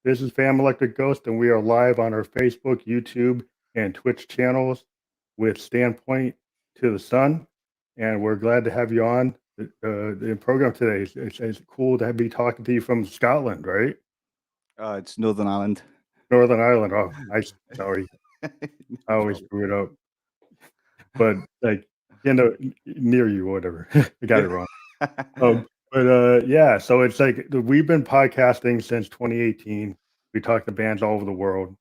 This is Fam Electric Ghost, and we are live on our Facebook, YouTube, and Twitch channels with Standpoint to the Sun. And we're glad to have you on the program today. It's cool to be talking to you from Scotland, right? It's Northern Ireland. Northern Ireland. Oh, sorry. I always screw it up. But like, near you, whatever. I got it wrong. Yeah, so it's like we've been podcasting since 2018. We talk to bands all over the world,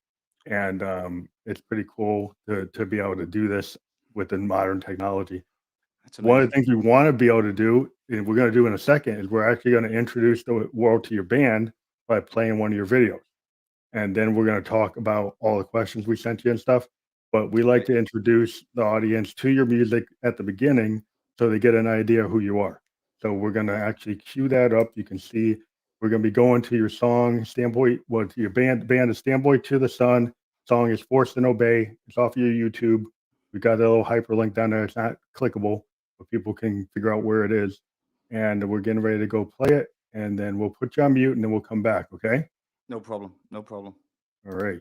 and it's pretty cool to be able to do this with the modern technology. One of the things we want to be able to do, and we're going to do in a second, is we're actually going to introduce the world to your band by playing one of your videos. And then we're going to talk about all the questions we sent you and stuff. But we like to introduce the audience to your music at the beginning so they get an idea of who you are. So we're going to actually cue that up. You can see we're going to be going to your song, Standboy, to your band is Standboy to the Sun. Song is Forced and Obey. It's off your YouTube. We got a little hyperlink down there. It's not clickable, but people can figure out where it is. And we're getting ready to go play it. And then we'll put you on mute and then we'll come back. Okay? No problem. No problem. All right.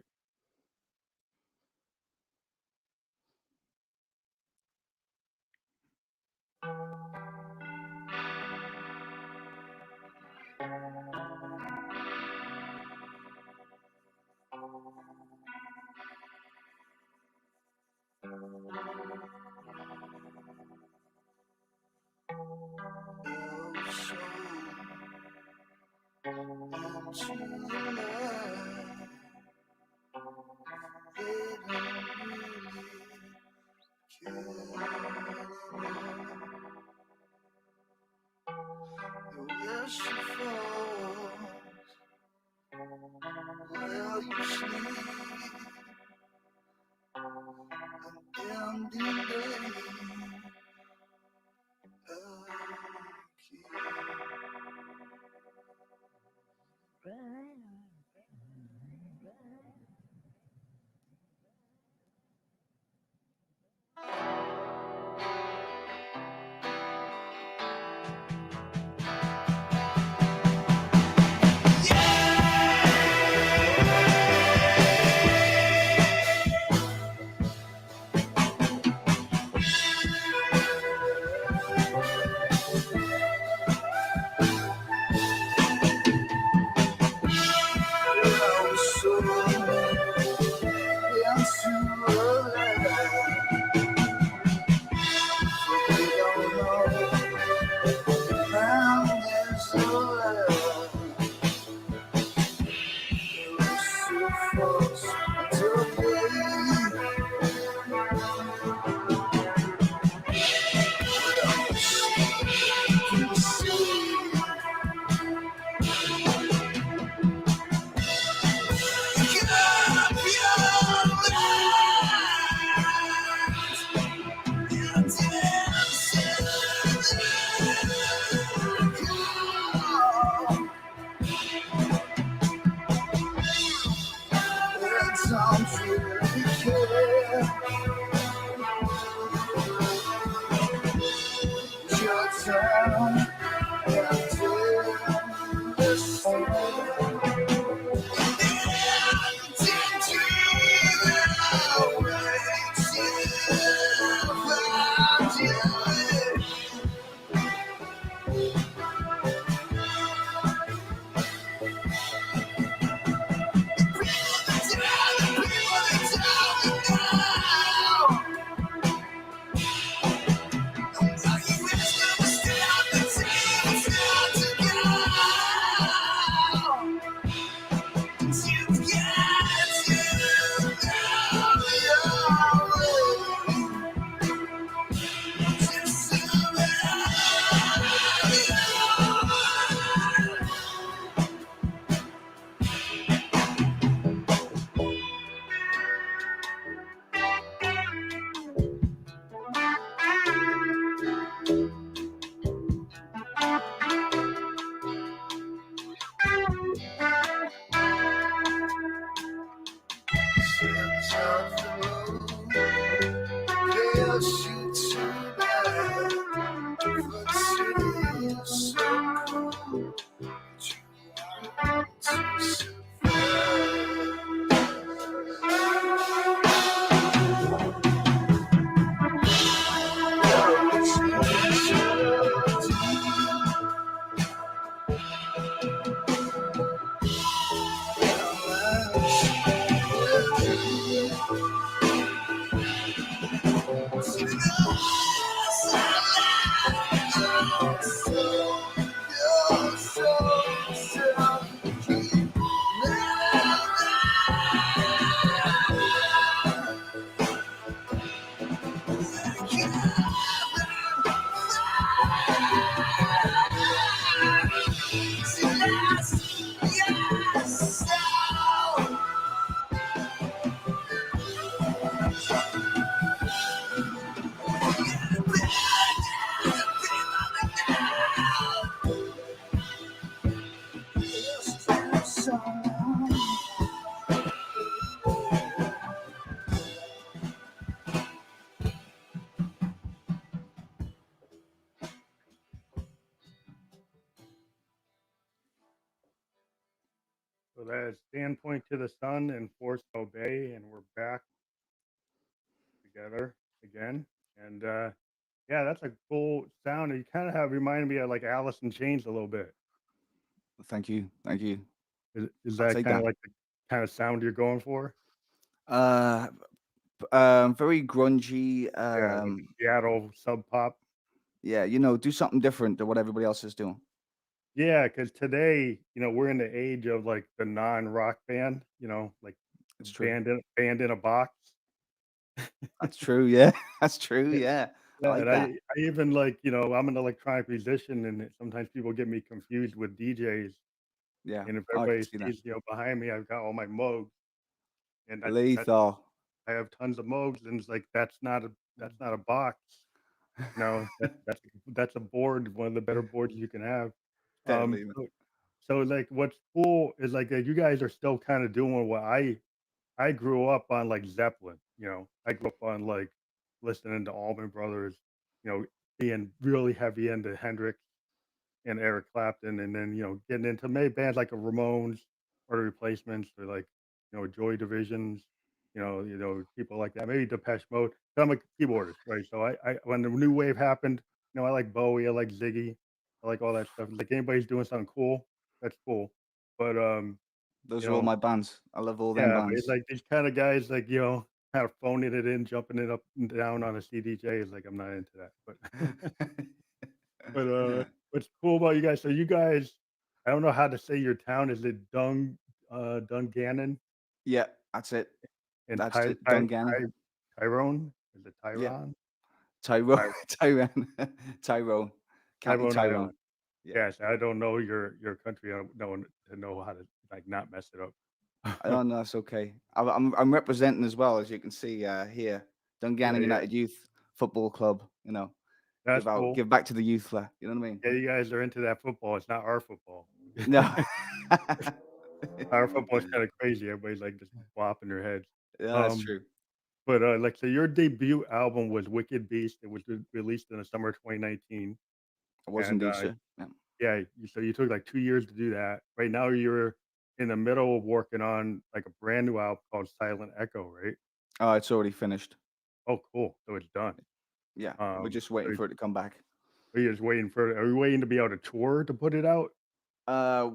So that is Standpoint to the Sun and Force to Obey, and we're back together again. And yeah, that's a cool sound. You kind of have reminded me of like Alice in Chains a little bit. Thank you. Thank you. Is I'll that take kind of that. like the kind of sound you're going for? Uh, Very grungy. Yeah, like a Seattle Sub Pop. Yeah, do something different than what everybody else is doing. Yeah, because today, we're in the age of like the non-rock band, like It's true. band in a box. That's true. Yeah, that's true. Yeah, I Yeah, like and that. I even like, I'm an electronic musician, and sometimes people get me confused with DJs. Yeah, And if I can everybody see that. sees, behind me, I've got all my Moogs, and that's Lethal. I have tons of Moogs, and it's like that's not a box. That's a board, one of the better boards you can have. Um, Deadly, man. so, so like what's cool is like you guys are still kind of doing what I grew up on, like Zeppelin. I grew up on like listening to Allman Brothers, you know, being really heavy into Hendrix and Eric Clapton, and then getting into maybe bands like the Ramones or the Replacements or like Joy Divisions, people like that. Maybe Depeche Mode. So I'm a keyboardist, right? So I when the new wave happened, I like Bowie, I like Ziggy, I like all that stuff. Like anybody's doing something cool, that's cool. But Those you are all know, my bands. I love all them yeah, but it's bands. like these kind of guys, like kind of phoning it in, jumping it up and down on a CDJ is like I'm not into that, but. But, what's cool about you guys, so you guys, I don't know how to say your town. Is it Dungannon Yeah, that's it. and That's it. Dungannon. Tyrone? Is it Yeah, Tyrone? Tyrone, Ty Tyrone, Tyrone, County Tyrone Tyrone. Ireland. Yeah, Yes, I don't know your country. I don't know to know how to, like, not mess it I up. don't know. That's okay. I'm representing as well, as you can see here. Yeah, Dungannon yeah. United Youth Football Club. That's cool. Give back to the youth. You know what I mean? Yeah, you guys are into that football. It's not our football. No. Our football is kinda crazy. Everybody's, like, just flopping their heads. Yeah, that's Um true. But, like, so your debut album was Wicked Beast. It was released in the summer of 2019, I was and, indeed, sir. Yeah. yeah, you took, like, 2 years to do that. Right now, you're in the middle of working on, like, a brand new album called Silent Echo, right? Oh, it's already finished. Oh, cool. So it's done. Yeah, we're Um, just waiting so for it to come back. are you just waiting for are you waiting to be able to tour to put it out?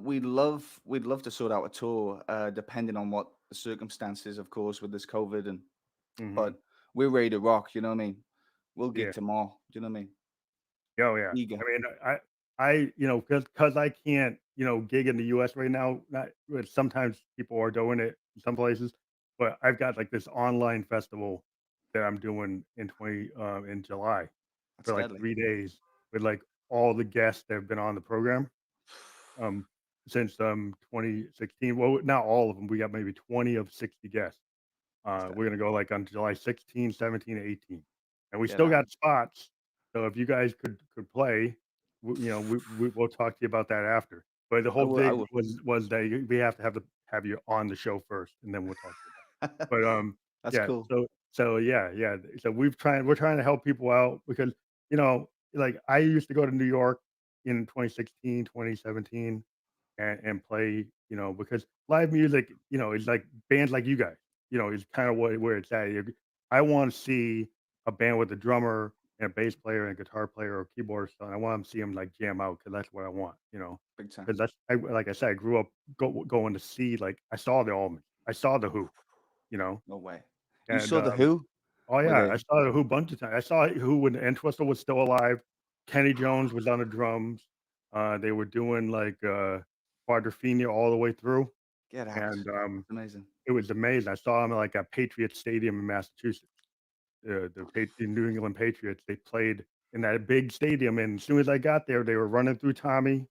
We'd love to sort out a tour, depending on what the circumstances, of course, with this COVID Mhm. but we're ready to rock. You know what I mean? We'll gig Yeah. tomorrow. Do you know what I mean? Oh, yeah. I Eager. mean, because I can't, gig in the US right now, not but sometimes people are doing it in some places, but I've got, like, this online festival that I'm doing in July That's for, like, deadly. 3 days with, like, all the guests that have been on the program, um, since, 2016. Well, not all of them. We got maybe 20 of 60 guests. That's We're deadly. gonna go, like, on July 16, 17, and 18, and we Get still out. got spots, so if you guys could play, we'll talk to you about that after, but the I whole will. I thing will. was that we have to have you on the show first, and then we'll talk to you about it. But, That's yeah, cool. yeah, so we're trying to help people out because, like, I used to go to New York in 2016, 2017 and play, because live music, is like bands like you guys, is kind of where it's at. I want to see a band with a drummer and a bass player and a guitar player or keyboard or something. I want to see them like jam out because that's what I want, Big time. because like I said, I grew up going to see, like, I saw the Allman, I saw the Who, you know, No way. You and saw the Who? oh Were yeah, they? I saw the Who a bunch of times. I saw Who when Entwistle was still alive. Kenny Jones was on the drums. They were doing like Quadrophenia all the way through, Get out. and That's amazing. it was amazing. I saw him like at Patriot Stadium in Massachusetts. The New England Patriots. They played in that big stadium, and as soon as I got there, they were running through Tommy,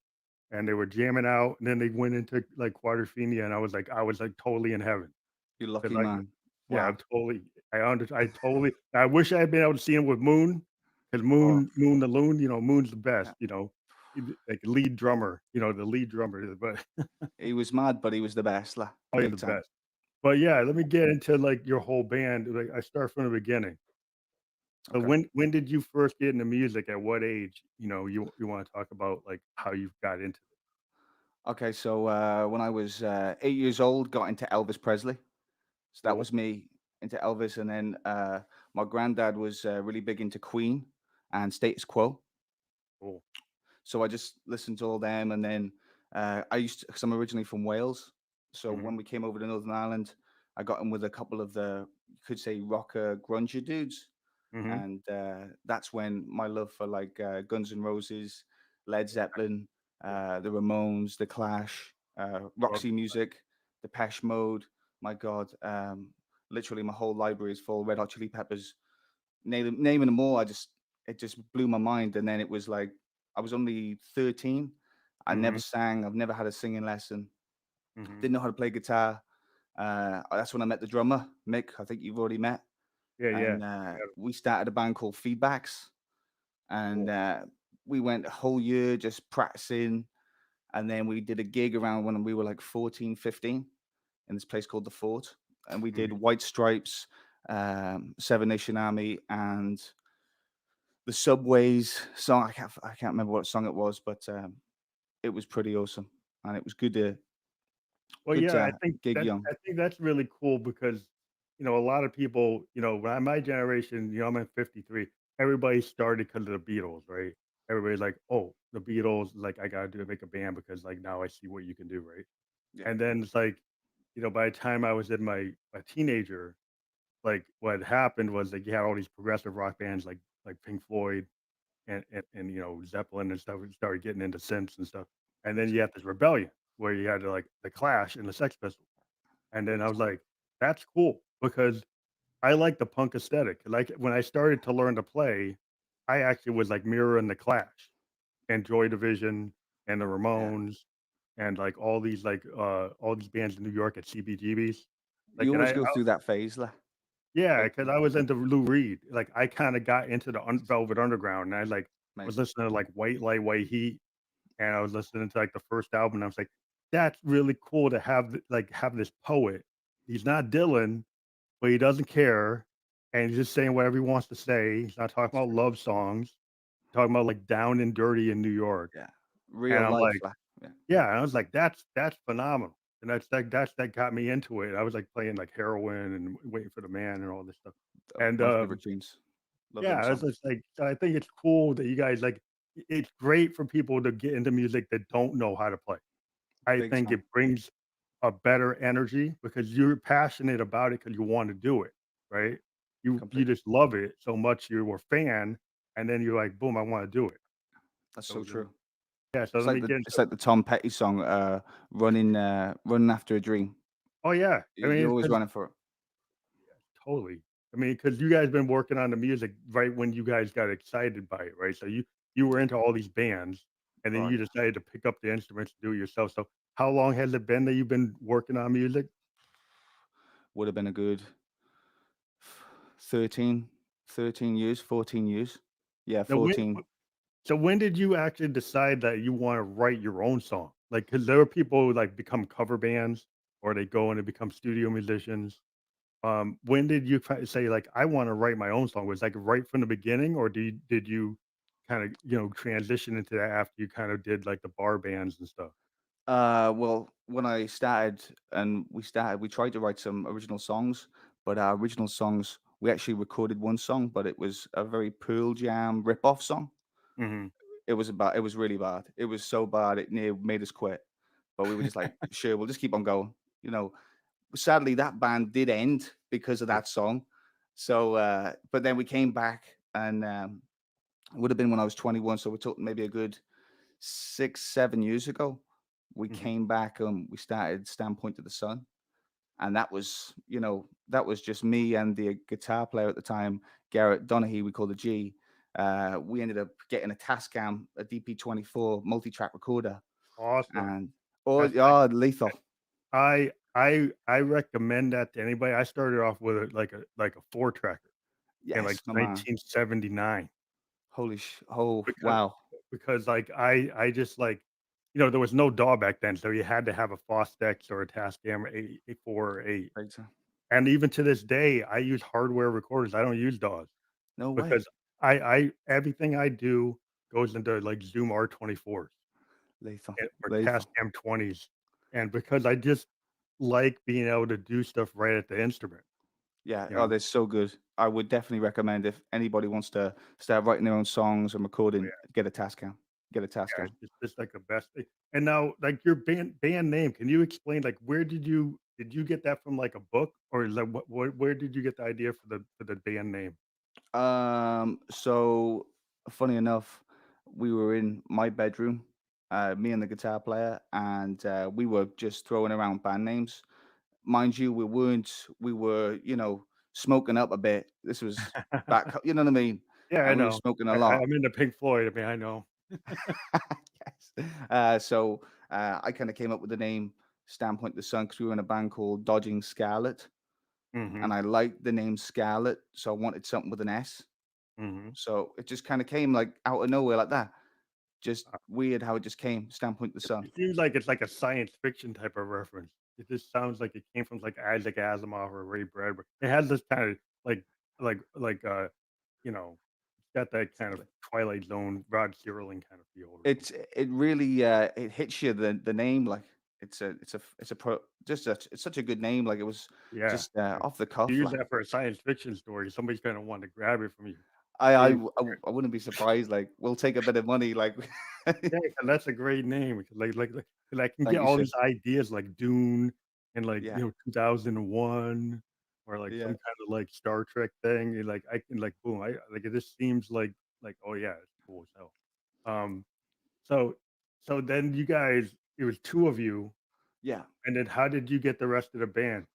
and they were jamming out, and then they went into like Quadrophenia, and I was like totally in heaven. You 'Cause lucky like man. yeah, Wow. I totally I wish I had been able to see him with Moon, 'cause Oh, Moon the Loon, Moon's the best, like lead drummer, the lead drummer, but he was mad, but he was the best, oh, he's the big time. best. But yeah, let me get into like your whole band. Like I start from the beginning. So Okay. when did you first get into music? At what age? You want to talk about like how you got into it? Okay, so when I was 8 years old, got into Elvis Presley. So that Cool. was me into Elvis, and then my granddad was really big into Queen and Status Quo. Cool. So I just listened to all them, and then I used to, because I'm originally from Wales. So Hmm. when we came over to Northern Ireland, I got in with a couple of the, you could say, rocker grunger dudes, Hmm. and that's when my love for like Guns N' Roses, Led Zeppelin, Yeah. the Ramones, the Clash, Love Roxy it. Music, Depeche Mode. My God, literally my whole library is full. Red Hot Chili Peppers, naming them all. It just blew my mind. And then it was like I was only 13. I never Hmm. sang. I've never had a singing lesson. Hmm. Didn't know how to play guitar. That's when I met the drummer, Mick. I think you've already met. Yeah. Yeah. And Yeah. we started a band called Feedbacks. And Cool. we went a whole year just practicing. And then we did a gig around when we were like 14, 15 in this place called The Fort. And we did Hmm. White Stripes, Seven Nation Army, and the Subways song. I can't remember what song it was, but it was pretty awesome. And it was Well, good yeah, to gig young. I think that's really cool because, a lot of people, when my generation, I'm in 53, everybody started because of the Beatles, right? Everybody's like, "Oh, the Beatles, like I gotta make a band because like now I see what you can do," right? Yeah. And then it's like, by the time I was in my teenager, like what happened was like you had all these progressive rock bands like Pink Floyd and Zeppelin and stuff started getting into synths and stuff. And then you had this rebellion where you had like the Clash and the Sex Pistols. And then I was like, that's cool because I like the punk aesthetic. Like when I started to learn to play, I actually was like mirroring the Clash and Joy Division and the Yeah. Ramones and like all these bands in New York at CBGBs. Like You and always I go through that phase, like, yeah, big because time. I was into Lou Reed. Like I kind of got into the Velvet Underground and I like was Amazing. listening to like White Light, White Heat and I was listening to like the first album and I was like, that's really cool to have have this poet. He's not Dylan, but he doesn't care, and he's just saying whatever he wants to say. He's not talking That's about true. love songs, talking about like down and dirty in New York. Yeah. And Real I'm life, like, like, yeah. yeah, and I was like, that's phenomenal. And that got me into it. I was like playing like heroin and waiting for the man and all this stuff. And My favorite tunes. Love yeah, them I was songs. just like, so I think it's cool that you guys like. It's great for people to get into music that don't know how to play. I Big think it time. brings a better energy because you're passionate about it because you wanna do it, right? You Completely. just love it so much, you're a fan, and then you're like, "Boom, I wanna do it." That's so So true. yeah, so let me get It's into like the Tom Petty song, running after a dream. oh, yeah. I mean, You're it's always 'cause running for it. totally. I mean, because you guys been working on the music right when you guys got excited by it, right? So you were Yeah. into all these bands, and then Oh you yeah. decided to pick up the instruments to do it yourself. So how long has it been that you've been working on music? Would have been a good 13, 13 years, 14 years. Yeah, Now 14. so when did you actually decide that you wanna write your own song? Like, because there are people who, like, become cover bands or they go in and become studio musicians. When did you say, like, "I wanna write my own song"? Was, like, right from the beginning, or did you kinda, transition into that after you kind of did, like, the bar bands and stuff? Well, when I started and we tried to write some original songs, but our original songs, we actually recorded one song, but it was a very Pearl Jam rip-off song. Mhm. It was really bad. It was so bad it near made us quit. But we were just like, sure, we'll just keep on going. You know, sadly that band did end because of Yeah. that song. So but then we came back and it would have been when I was 21. So we're talking maybe a good 6, 7 years ago. We Mhm. came back and we started Standpoint to the Sun. And that was, that was just me and the guitar player at the time, Garrett Donaghy, we call the G. We ended up getting a Tascam, a DP24 multi-track recorder, Awesome. and oh, That's like yeah, lethal. I recommend that to anybody. I started off with a 4 tracker in, like, Yes, my man. 1979. Oh, Because wow. like, I just, like there was no DAW back then, so you had to have a Fostex or a Tascam 4 or 8. Big time. And even to this day, I use hardware recorders, I don't use DAWs No way. because I everything I do goes into, like, Zoom R24s. Lethal, or lethal. Tascam 20s, and because I just like being able to do stuff right at the instrument, Yeah, you oh, know? they're so good. I would definitely recommend if anybody wants to start writing their own songs and Oh, recording, yeah, get a Tascam. Get a yeah, Tascam. it's just like the best thing. And now, like your band name, can you explain like where did you get that from like a book or is that where did you get the idea for the band name? So funny enough, we were in my bedroom, me and the guitar player, and we were just throwing around band names. Mind you, we were, smoking up a bit. This was you know what I mean? Yeah, I And we were know. smoking a lot. I'm into Pink Floyd. I mean, I know. Yes. I kind of came up with the name Standpoint the Sun because we were in a band called Dodging Scarlet, and Mhm. I liked the name Scarlet, so I wanted something with an S. Mhm. So it just kind of came like out of nowhere like that. Just weird how it just came. Standpoint the Sun. It seems like it's like a science fiction type of reference. It just sounds like it came from like Isaac Asimov or Ray Bradbury. It has this kind of like like you know, it's got that kind of Exactly. Twilight Zone, Rod Serling kind of feel to it. It really it hits you the name like it's a pro just a, it's such a good name like it was Yeah. just Like, off the if you cuff use like that for a science fiction story, somebody's gonna want to grab it from you. I I Hey, w- I w- I wouldn't be surprised like we'll take a bit of money like yeah, 'cause that's a great name. Because 'cause I can get thank you all sir these ideas like Dune and like, yeah 2001 or like some yeah kind of like Star Trek thing, and like I can like boom, I like it just seems like, oh yeah, it's cool as hell. Um, so so then you guys it was 2 of you, yeah. and then how did you get the rest of the band?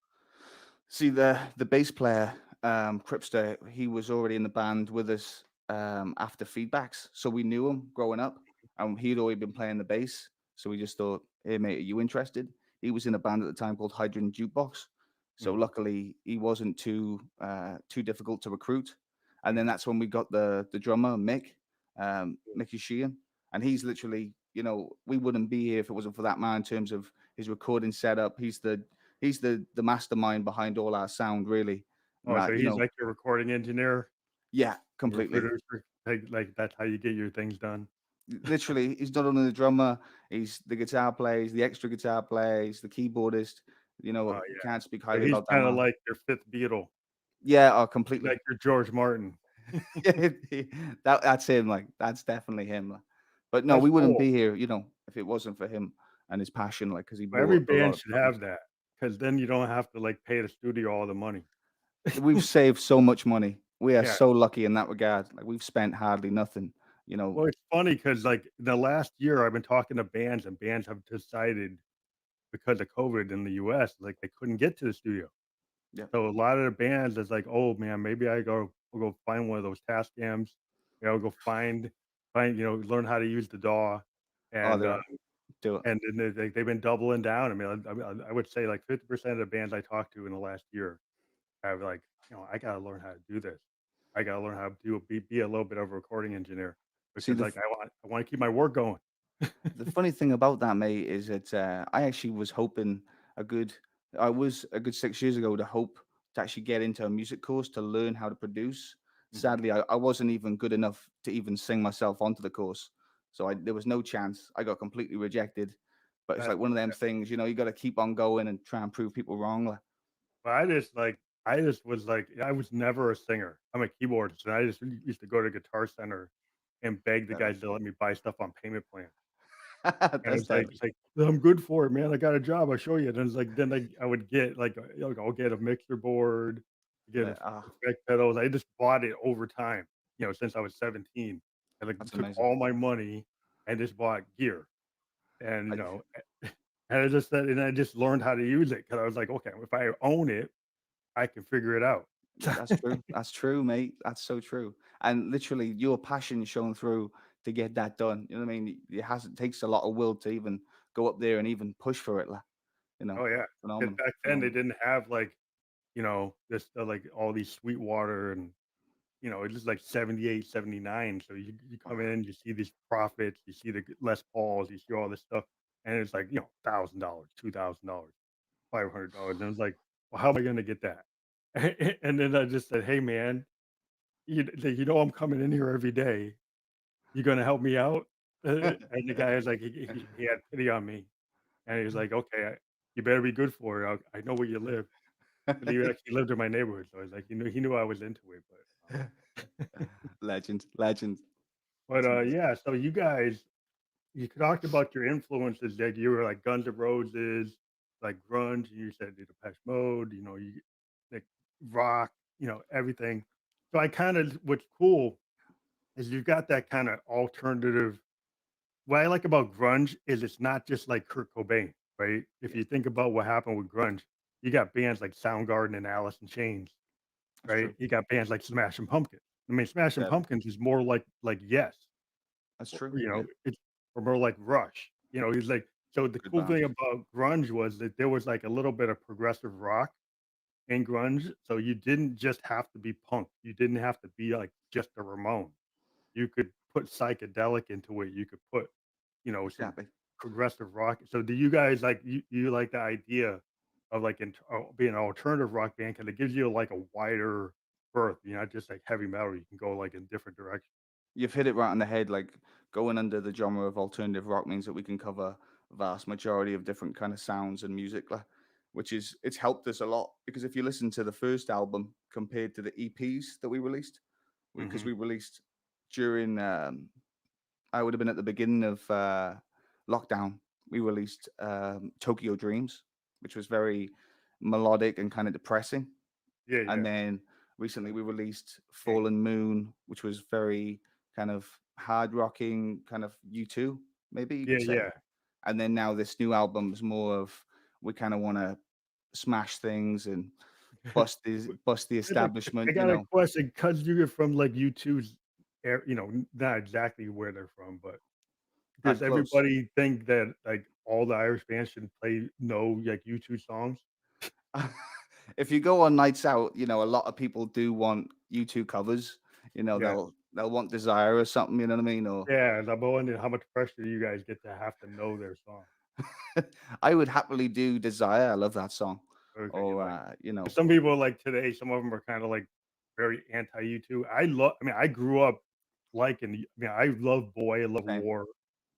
See the bass player, Cripster, he was already in the band with us after feedbacks, so we knew him growing up, and he'd already been playing the bass. So we just thought, "Hey mate, are you interested?" He was in a band at the time called Hydrogen Jukebox, so Mhm, luckily he wasn't too difficult to recruit. And then mhm, that's when we got the drummer Mick, Mickey Sheehan, and he's literally, we wouldn't be here if it wasn't for that man in terms of his recording setup. He's the mastermind behind all our sound, really. And oh, so that, he's like your recording engineer, yeah, your completely. producer, like that's how you get your things done? Literally, he's not only the drummer, he's the guitar player, he's the extra guitar player, he's the keyboardist. Oh, You yeah. can't speak So highly he's about that kinda man. like your 5th Beatle. Yeah, oh, He's like completely. your George Martin. That's him. Like that's definitely him. But no, That's we wouldn't cool. be here, if it wasn't for him and his passion, like because he Every brought a lot band of should passion have to it. that, because then you don't have to, like, pay the studio all the money. We've saved so much money. We are Yeah. so lucky in that regard. Like we've spent hardly nothing. You know, Well, it's funny because like, the last year, I've been talking to bands, and bands have decided because of COVID in the US, like, they couldn't get to the studio. yeah. So, a lot of the bands is like, "Oh, man, maybe I'll go find one of those Tascams. I'll go learn how to use the DAW." Oh, And, they're do it. and then they've been doubling down. I mean, I would say, like, 50% of the bands I talked to in the last year have, like, "I gotta learn how to do this. I gotta learn how to be a little bit of a recording engineer See, because, like, I wanna keep my work going." the funny thing about that, mate, is that I actually was hoping a good, I was a good 6 years ago to hope to actually get into a music course to learn how to produce. Mhm. Sadly, I wasn't even good enough to even sing myself onto the course. So there was no chance. I got completely rejected. But it's That's like one of them things, you got to keep on going and try and prove people wrong. Like, but I just was like I was never a singer. I'm a keyboardist, and I just used to go to Guitar Center and beg the uh, guys to let me buy stuff on payment plan. And that's deadly. it's like, "I'm good for it, man. I got a job. I'll show you." And it's like then I would get like, I'll get a mixer board, get Like, ah, effect pedals. I just bought it over time, since I was 17. I like that's took amazing. all my money and just bought gear. And, I, and I just said, and I just learned how to use it because I was like, okay, if I own it, I can figure it out. That's true. That's true, mate. That's so true. And literally, your passion shown through to get that done. You know what I mean? It takes a lot of will to even go up there and even push for it. Like, Oh yeah. Because phenomenal, back then they phenomenal. didn't have like, this like all these Sweetwater and it's just like 78, 79. So you come in, you see these profits, you see the Les Pauls, you see all this stuff, and it's like, $1,000, $2,000, $500. And it's like, well, how am I gonna get that? And then I just said, hey man, I'm coming in here every day. You gonna help me out? And the guy was like, he had pity on me, and he was like, "Okay, you better be good for it. I know where you live." 'Cause he actually lived in my neighborhood, so he's like, he knew I was into it, Legend, legend. yeah. So you talked about your influences that you were like Guns N' Roses, like grunge. You said the Depeche Mode, you like rock, everything. So what's cool is you got that kind of alternative. What I like about grunge is it's not just like Kurt Cobain, right? If Yeah, you think about what happened with grunge, you got bands like Soundgarden and Alice in Chains, that's right? true. You got bands like Smashing Pumpkins. I mean, Smashing Very. Pumpkins is more like Yes, That's or, true. Yeah, it's or more like Rush. He's like so the good cool thing bands. about grunge was that there was like a little bit of progressive rock in grunge, so you didn't just have to be punk. You didn't have to be like just a Ramon. You could put psychedelic into it. You could put, some Exactly. progressive rock. So do you guys you like the idea of like being an alternative rock band because it gives you like a wider berth. You're not just like heavy metal. You can go like in different directions. You've hit it right on the head. Like going under the genre of alternative rock means that we can cover vast majority of different kind of sounds and music, which is it's helped us a lot because if you listen to the first album compared to the EPs that we released, because Hmm. we released during I would have been at the beginning of lockdown. We released Tokyo Dreams, which was very melodic and kind of depressing. Yeah, And yeah, then recently we released Hank. Fallen Moon, which was very kind of hard rocking, kind of U2, maybe you Yeah, could say. yeah. And then now this new album is more of we kind of want to smash things and bust the I establishment, got a question because you're from like U2's, not exactly where they're from, but does that close. everybody think that like all the Irish bands should know like U2 songs? If you go on nights out, a lot of people do want U2 covers. Yeah. They'll want Desire or something, you know what I mean? Or Yeah, and I'm wondering how much pressure do you guys get to have to know their song? I would happily do Desire. I love that song. Okay, you Or like 'cause some people like today, some of them are kinda like very anti U2. I mean, I grew up liking I love Boy, I love same War,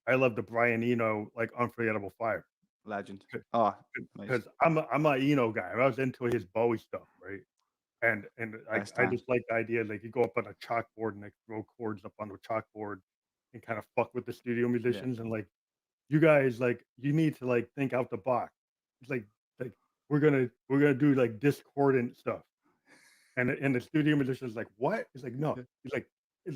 I love the Brian Eno, like, Unforgettable Fire, legend. Oh, because amazing. I'm a Eno guy. I was into his Bowie stuff, right? And Best I time. just like the idea, like, you go up on a chalkboard and, like, throw chords up on the chalkboard and kinda fuck with the studio Yeah. musicians and, like, you guys, like, you need to, like, think out the box. It's like, we're gonna do, like, discordant stuff, and the studio musician's like, "What?" He's like, "No." He's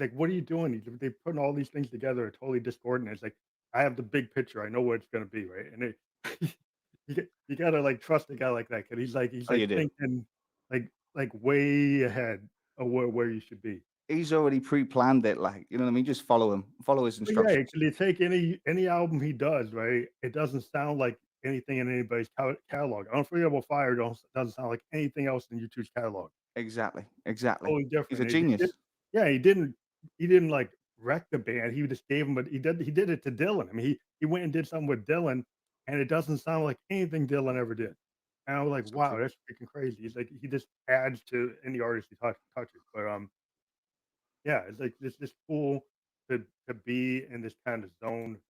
like, "What are you doing?" They're putting all these things together, totally discordant. It's like, "I have the big picture. I know what it's gonna be," right? And it you gotta, like, trust a guy like that 'cause he's, Oh, like, you do. thinking, way ahead of where you should be. He's already pre-planned it, like, you know what I mean? Just follow him. Follow his But yeah, instructions. 'cause you take any album he does, right? It doesn't sound like anything in anybody's catalog. Unforgettable Fire doesn't sound like anything else in U2's catalog. Exactly. Exactly. Totally He's a different. He did genius. Yeah, he didn't, like, wreck the band. He just gave him, but he did it to Dylan. I mean, he went and did something with Dylan, and it doesn't sound like anything Dylan ever did. And I was like, So "Wow, true. that's freaking crazy." He's like, he just adds to any artist he touches. But, yeah, it's like this cool to be in this kind of zone,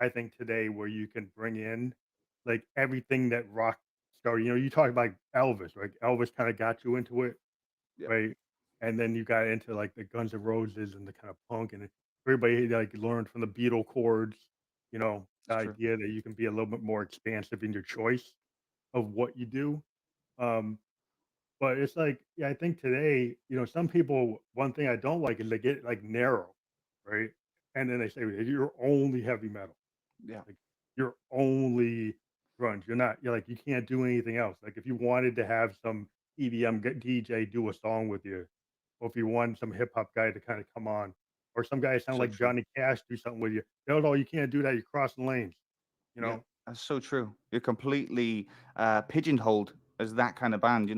I think, today where you can bring in, like, everything that rock started. You talk about Elvis, right? Elvis kinda got you into it, Yep. right? And then you got into, like, the Guns N' Roses and the kind of punk, and everybody, like, learned from the Beatle chords, the It's true. idea that you can be a little bit more expansive in your choice of what you do. Um, but it's like, yeah, I think today, some people, one thing I don't like is they get, like, narrow, right? And then they say, "You're only heavy metal." Yeah. Like, you're only grunge. You're like, you can't do anything else. Like, if you wanted to have some EDM DJ do a song with you, or if you want some hip hop guy to kind of come on, or some guy sound So like true. Johnny Cash do something with you, no, you can't do that. You're crossing lanes, you Yeah. know? That's so true. You're completely pigeonholed as that kind of band.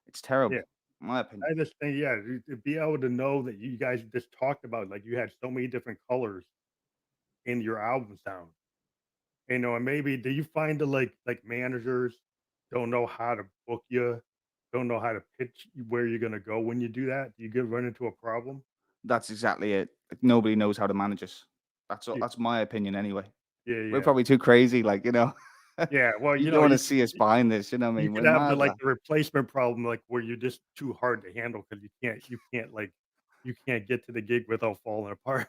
It's Yeah. terrible, in my opinion. I just think, yeah, to be able to know that you guys just talked about, like, you had so many different colors in your album sound. And maybe do you find that like managers don't know how to book you, don't know how to pitch where you're gonna go when you do that? Do you get run into a problem? That's exactly it. Like, nobody knows how to manage us. That's all, Yeah, that's my opinion anyway. yeah, We're yeah. probably too crazy, like, you know. Yeah, well, You don't want to see us you behind this, you know what I you mean? could We're have the, mad, like, like. the replacement problem, like, where you're just too hard to handle because like, you can't get to the gig without falling apart.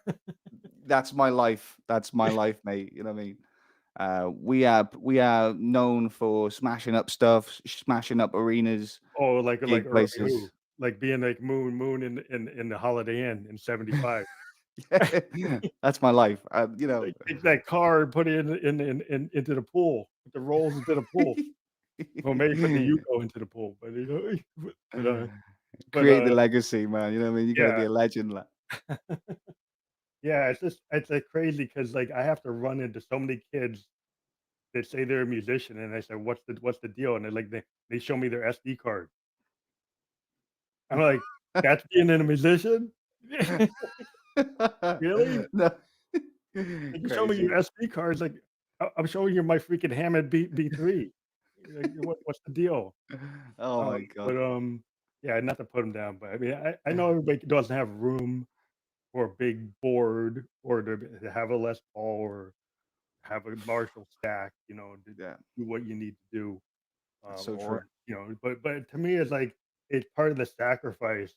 That's my life. That's my life, mate. You know what I mean? We are known for smashing up stuff, smashing up arenas, Oh, like gig early who? places. Like being like Moon in the Holiday Inn in '75. Yeah, that's my life. Like, take that car and put it in into the pool, put the rolls into the pool. Well, maybe put the Yugo into the pool, but, but, uh but, Create the legacy, man. You know what I mean? You got to be yeah. a legend. Like. Yeah, it's, like, crazy because like, I have to run into so many kids that say they're a musician, and I say, "What's the deal?" And they're like, they show me their SD card. I'm like, "That's being a musician? Really? No. Like, you show me Crazy. your SD cards, like, I'm showing you my freaking Hammond B3. Like, what's the deal?" Oh my God. But, yeah, not to put them down, but I mean, I know everybody doesn't have room or a big board or to have a Les Paul or have a Marshall stack, to Yeah, do what you need to do, that's so true. or but to me, it's like it's part of the sacrifice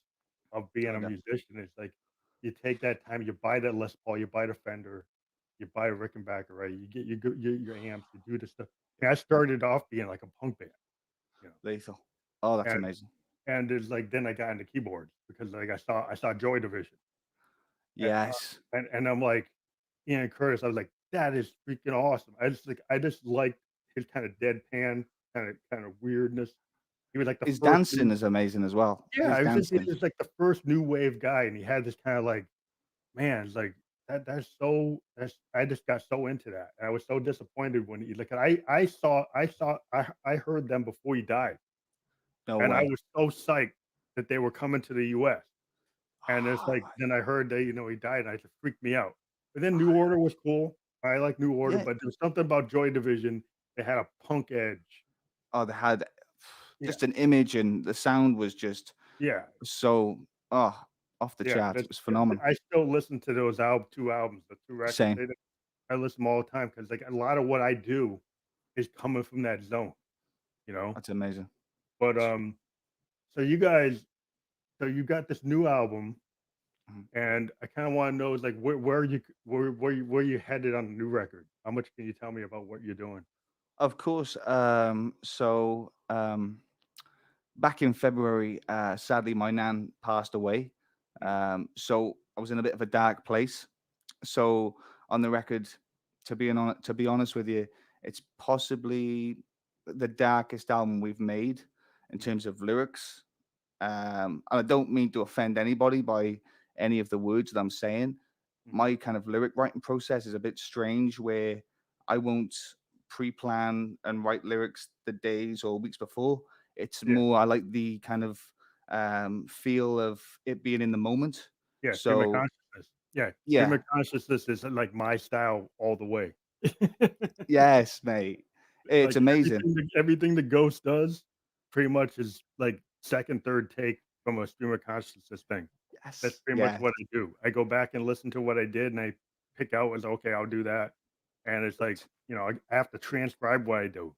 of being Oh, a definitely. musician. It's like you take that time, you buy that Les Paul, you buy the Fender, you buy a Rickenbacker, right? You get your amps, you do the stuff. And I started off being like a punk band, you know, Lethal. Oh, that's and amazing. it's like then I got into keyboards because like I saw Joy Division, and, Yes. I'm like Ian Curtis. I was like, that is freaking awesome. I just like his kind of deadpan, kind of weirdness. He was like the His first dancing new. is amazing as well. Yeah, His he dancing. was like the first new wave guy, and he had this kind of like, man, it's like I just got so into that. And I was so disappointed when he like I heard them before he died, No and I way. was so psyched that they were coming to the US. And it's Oh like my. then I heard that, he died, and it just freaked me out. But then New Order was cool. I like New Order, Yeah. but there was something about Joy Division. They had a punk edge. Oh, they had Yeah, just an image, and the sound was just yeah, so oh off the yeah. charts. It That's was phenomenal. I still listen to those 2 albums, the 2 records Same. they did. I listen to 'em all the time because like a lot of what I do is coming from that zone, you know? That's amazing. But so you guys, so you got this new album, Mhm. and I kind of want to know is like where you headed on the new record? How much can you tell me about what you're doing? Of course. Back in February, sadly, my nan passed away. Mm, So I was in a bit of a dark place. So on the record, to be honest with you, it's possibly the darkest album we've made in mm, terms of lyrics. And I don't mean to offend anybody by any of the words that I'm saying. mhm. My kind of lyric writing process is a bit strange where I won't pre-plan and write lyrics the days or weeks before. It's Yeah. more I like the kind of feel of it being in the moment. Yeah, stream of So consciousness. Yeah, stream yeah, of consciousness is, like, my style all the way. yes, mate. It's Like, amazing. everything the Ghost does pretty much is, like, 2nd, 3rd take from a stream of consciousness thing. That's Yes, pretty much yes. what I do. I go back and listen to what I did, and I pick out was, "Okay, I'll do that." And it's like, I have to transcribe what I do.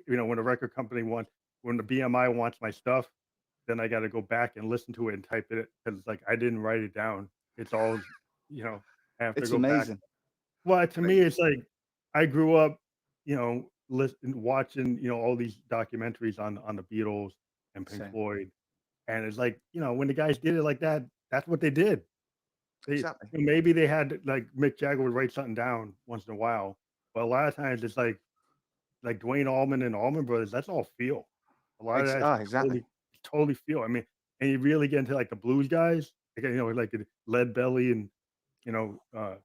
When a record company wants when the BMI wants my stuff, then I gotta go back and listen to it and type it because like, I didn't write it down. It's all you know, I have to It's go back. amazing. Well, to Like, me, it's like I grew up, listen watching, all these documentaries on the Beatles and Pink same. Floyd, and it's like, when the guys did it like that, that's what they did. Exactly. Maybe they had like Mick Jagger would write something down once in a while, but a lot of times it's like Dwayne Allman and Allman Brothers, that's all feel. A lot of that's Exactly. totally feel. I mean, and you really get into like the blues guys, like, like Lead Belly and you know, uh,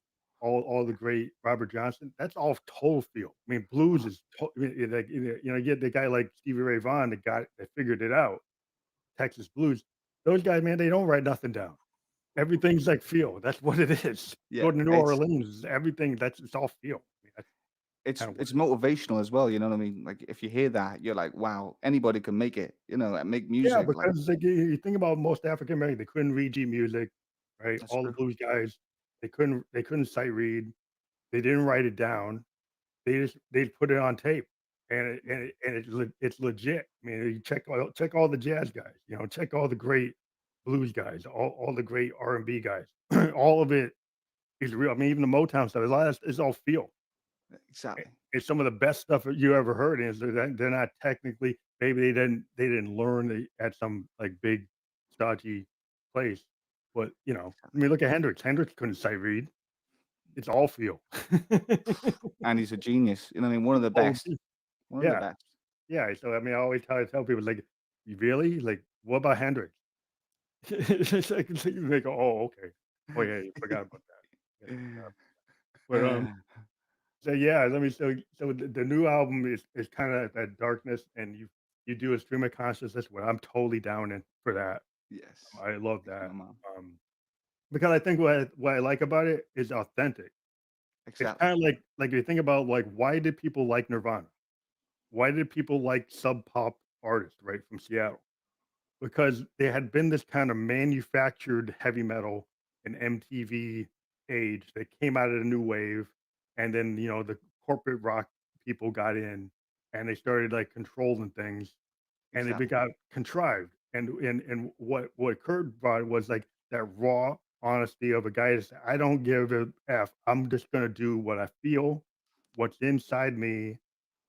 all the great Robert Johnson. That's all total feel. I mean, blues is like you get the guy like Stevie Ray Vaughan that figured it out. Texas blues. Those guys, man, they don't write nothing down. Everything's like feel. That's what it is. Yeah, Go to New Orleans, everything. It's all feel. I mean, that's kind of what it's it is. motivational as well, you know what I mean? Like, if you hear that, you're like, "Wow, anybody can make it," and make Yeah, music, like. because like you think about most African Americans, they couldn't read G music, right? That's All the true. blues guys. They couldn't sight read. They didn't write it down. They put it on tape, it's legit. I mean, you check all the jazz guys, check all the great blues guys, all the great R&B guys. All of it is real. I mean, even the Motown stuff, a lot of it's all feel. Exactly. It's some of the best stuff that you ever heard. Is they're not technically, maybe they didn't learn at some like big stodgy place, but I mean, look at Hendrix. Hendrix couldn't sight read. It's all feel. And he's a genius. You know what I mean? One of the Oh, best. One of the yeah. best. Yeah, so, I mean, I always try to tell people, like, "You really? Like, what about Hendrix?" It's like they go, "Oh, okay. Oh, yeah, you forgot about that. Yeah, forgot." But, so, yeah, let me so the new album is kinda that darkness, and you do a stream of consciousness, where I'm totally down in for that. Yes. I love Thank you, that, my man. because I think what I like about it is authentic. It's Exactly. kinda like, you think about, like, why did people like Nirvana? Why did people like Sub Pop artists, right, from Seattle? Because they had been this kind of manufactured heavy metal and MTV age that came out of the new wave, and then, the corporate rock people got in, and they started, like, controlling things, and it Exactly. got contrived, and what Kurt brought was, like, that raw honesty of a guy that said, "I don't give a F. I'm just gonna do what I feel, what's inside me,"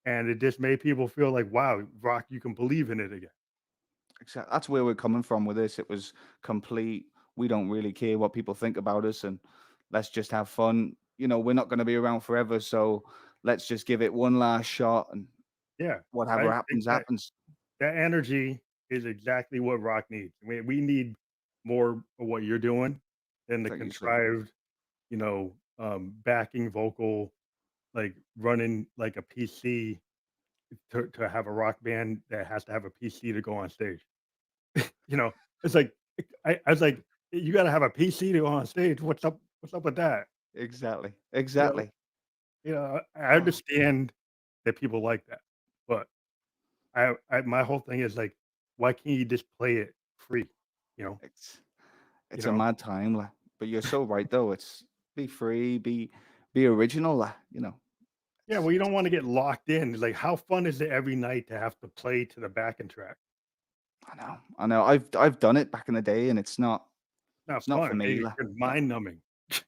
and it just made people feel like, "Wow, rock, you can believe in it again." Exactly. That's where we're coming from with this. It was complete. We don't really care what people think about us, and let's just have fun. You know, we're not going to be around forever, so let's just give it one last shot, and Yeah, whatever I think happens, that happens. that energy is exactly what rock needs. I mean, we need more of what you're doing than the Thank you, sir. contrived, backing vocal, like running like a PC to have a rock band that has to have a PC to go on stage. You know, it's like I was like, you got to have a PC to go on stage. What's up? What's up with that? Exactly. You know, Exactly. I Oh, understand that people like that, but my whole thing is like, why can't you just play it free? You know, it's you it's a know. mad time, like, but you're so right though. It's be free, be original, like, you know. Yeah, well, you don't want to get locked in. Like, how fun is it every night to have to play to the backing track? I know, I know. I've done it back in the day, and Not it's not fun. for me, like, It's no. mind numbing.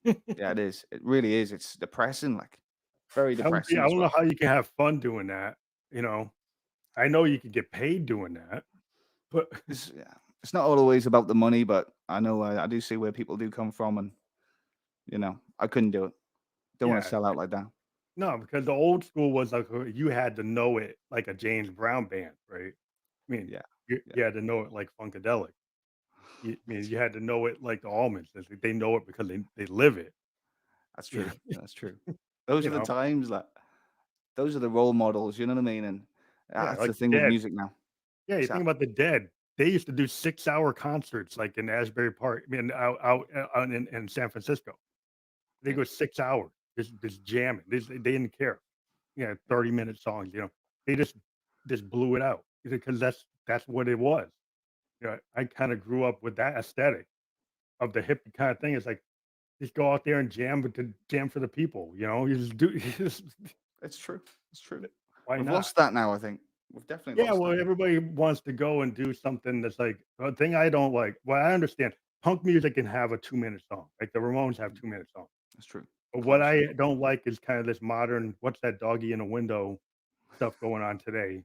Yeah, it is. It really is. It's depressing, like very I depressing as don't know well. how you can have fun doing that. You know, I know you could get paid doing that, but It's yeah, it's not always about the money, but I know I do see where people do come from, and I couldn't do it. Don't want to yeah, sell out like that. no, because the old school was like, you had to know it like a James Brown band, right? I mean, Yeah, yeah, you had to know it like Funkadelic. I mean, that's, you had to know it like the Almonds. It's like they know it because they live it. that's You true. know, That's true. Those you are the know, times that those are the role models. You know what I mean? And yeah, that's like the the thing with Dead. music now. Yeah, you think Exactly. about the Dead. They used to do 6-hour concerts like in Asbury Park. I mean, out in San Francisco. They Yeah, go 6 hours, just jamming. They didn't care. 30-minute songs. They just blew it out because that's what it was. I kind of grew up with that aesthetic of the hippie kind of thing. It's like just go out there and jam, but to jam for the people. You just do. it's true. It's true. Why We've not? lost that now. I think we've definitely Yeah, lost well, that. everybody wants to go and do something that's like the thing I don't like. Well, I understand punk music can have a 2-minute song, like the Ramones have Mm, 2-minute songs. that's true. But what Classic. I don't like is kind of this modern, what's that doggy in a window stuff going on today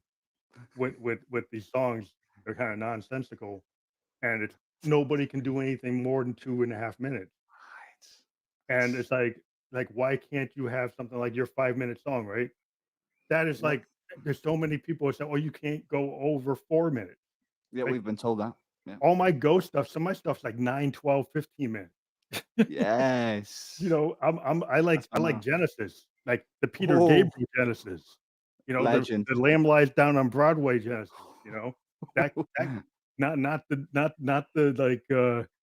with these songs. They're kind of nonsensical, and it's nobody can do anything more than 2.5 minutes. Right. And It's it's like why can't you have something like your 5-minute song, right? That is yeah. like there's so many people that say, oh, you can't go over 4 minutes. Yeah, Like we've been told that. Yeah. all my Ghost stuff, some of my stuff's like 9, 12, 15 minutes. Yes. I like That's my man. Genesis, like the Peter Oh, Gabriel Genesis, legend. the Lamb Lies Down on Broadway Genesis, that not the like,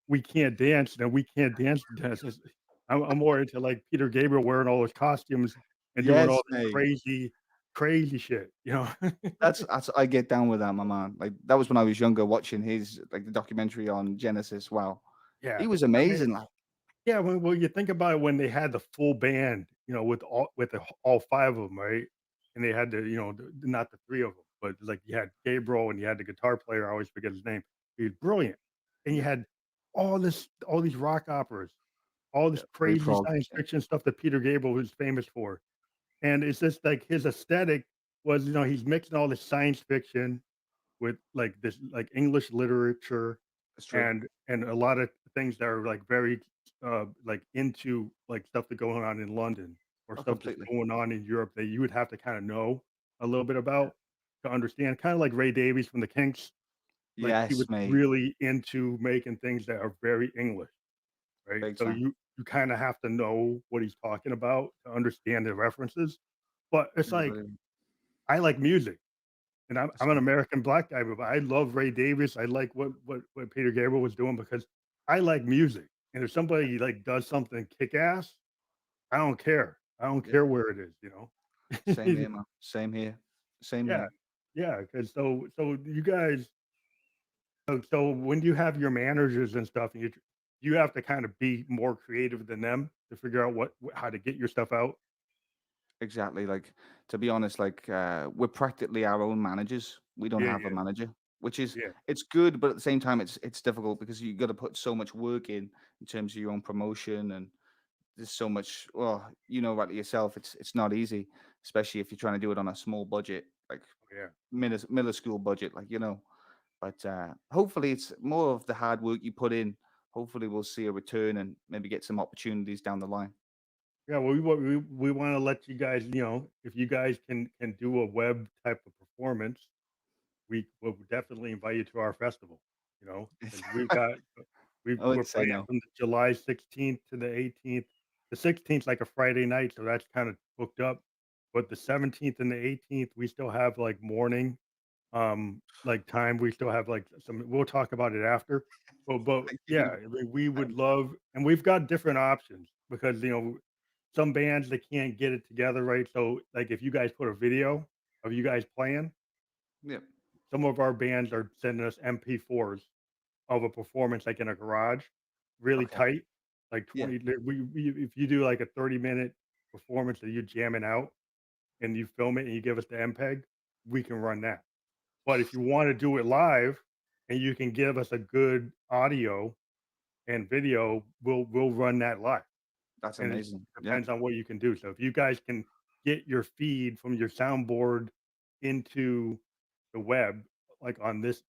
We Can't Dance, and We Can't Dance Genesis. I'm more into like Peter Gabriel wearing all those costumes and doing Yes, all this mate. crazy, crazy shit. That's I get down with that, my man. Like that was when I was younger watching his like the documentary on Genesis. Wow. Yeah, He was I mean amazing. Like Yeah, when you think about it, when they had the full band, all 5 of them, right? And they had not the 3 of them, but, like, you had Gabriel and you had the guitar player, I always forget his name. He was brilliant. And you Yeah, had all these rock operas, all yeah, this free crazy prog. science Yeah, fiction stuff that Peter Gabriel was famous for. And it's just like his aesthetic was, he's mixing all this science fiction with, like, this, like, English literature that's true. and a lot of things that are, like, very, like, into, like, stuff that's going on in London or Oh, stuff that's completely. going on in Europe that you would have to kinda know a little bit Yeah. about to understand, kinda like Ray Davies from the Kinks, like, he was Yes, mate. really into making things that are very English, right? Big So time. you kinda have to know what he's talking about to understand the references, but it's Yeah, like, brilliant. I like music. And That's I'm an good. American black guy, but I love Ray Davis. I like what Peter Gabriel was doing because I like music. And if somebody, like, does something kick ass, I don't care. I don't Yeah. care where it is, you Same know? here, man. Same here. Same Yeah. here. Yeah, 'cause so you guys so when you have your managers and stuff, and you have to kind of be more creative than them to figure out how to get your stuff out? Exactly. Like, to be honest, like, we're practically our own managers. We don't Yeah, have a yeah, manager, which is yeah. it's good, but at the same time, it's difficult because you got to put so much work in terms of your own promotion, and there's so much. Well, you know about it yourself. It's not easy, especially if you're trying to do it on a small budget, like Yeah. middle school budget, like. But hopefully, it's more of the hard work you put in. Hopefully, we'll see a return and maybe get some opportunities down the line. Yeah, well, we wanna let you guys, if you guys can do a web type of performance, we will definitely invite you to our festival, and I we're wouldn't say playing no. from the July 16th to the 18th. The 16th like a Friday night, so that's kinda booked up, but the 17th and the 18th, we still have, like, morning, like, time. We still have, like, some we'll talk about it after, but Thank yeah, you. I mean, we would Thank you. love, and we've got different options because, some bands, they can't get it together, right? So, like, if you guys put a video of you guys playing, Yeah. some of our bands are sending us MP4s of a performance, like, in a garage, really Okay. tight, like Yeah. 20 we if you do, like, a 30-minute performance that you jamming out and you film it and you give us the MPEG, we can run that. But if you wanna do it live and you can give us a good audio and video, we'll run that live. That's And it amazing. Yeah. depends on what you can do. So if you guys can get your feed from your soundboard into the web, like on this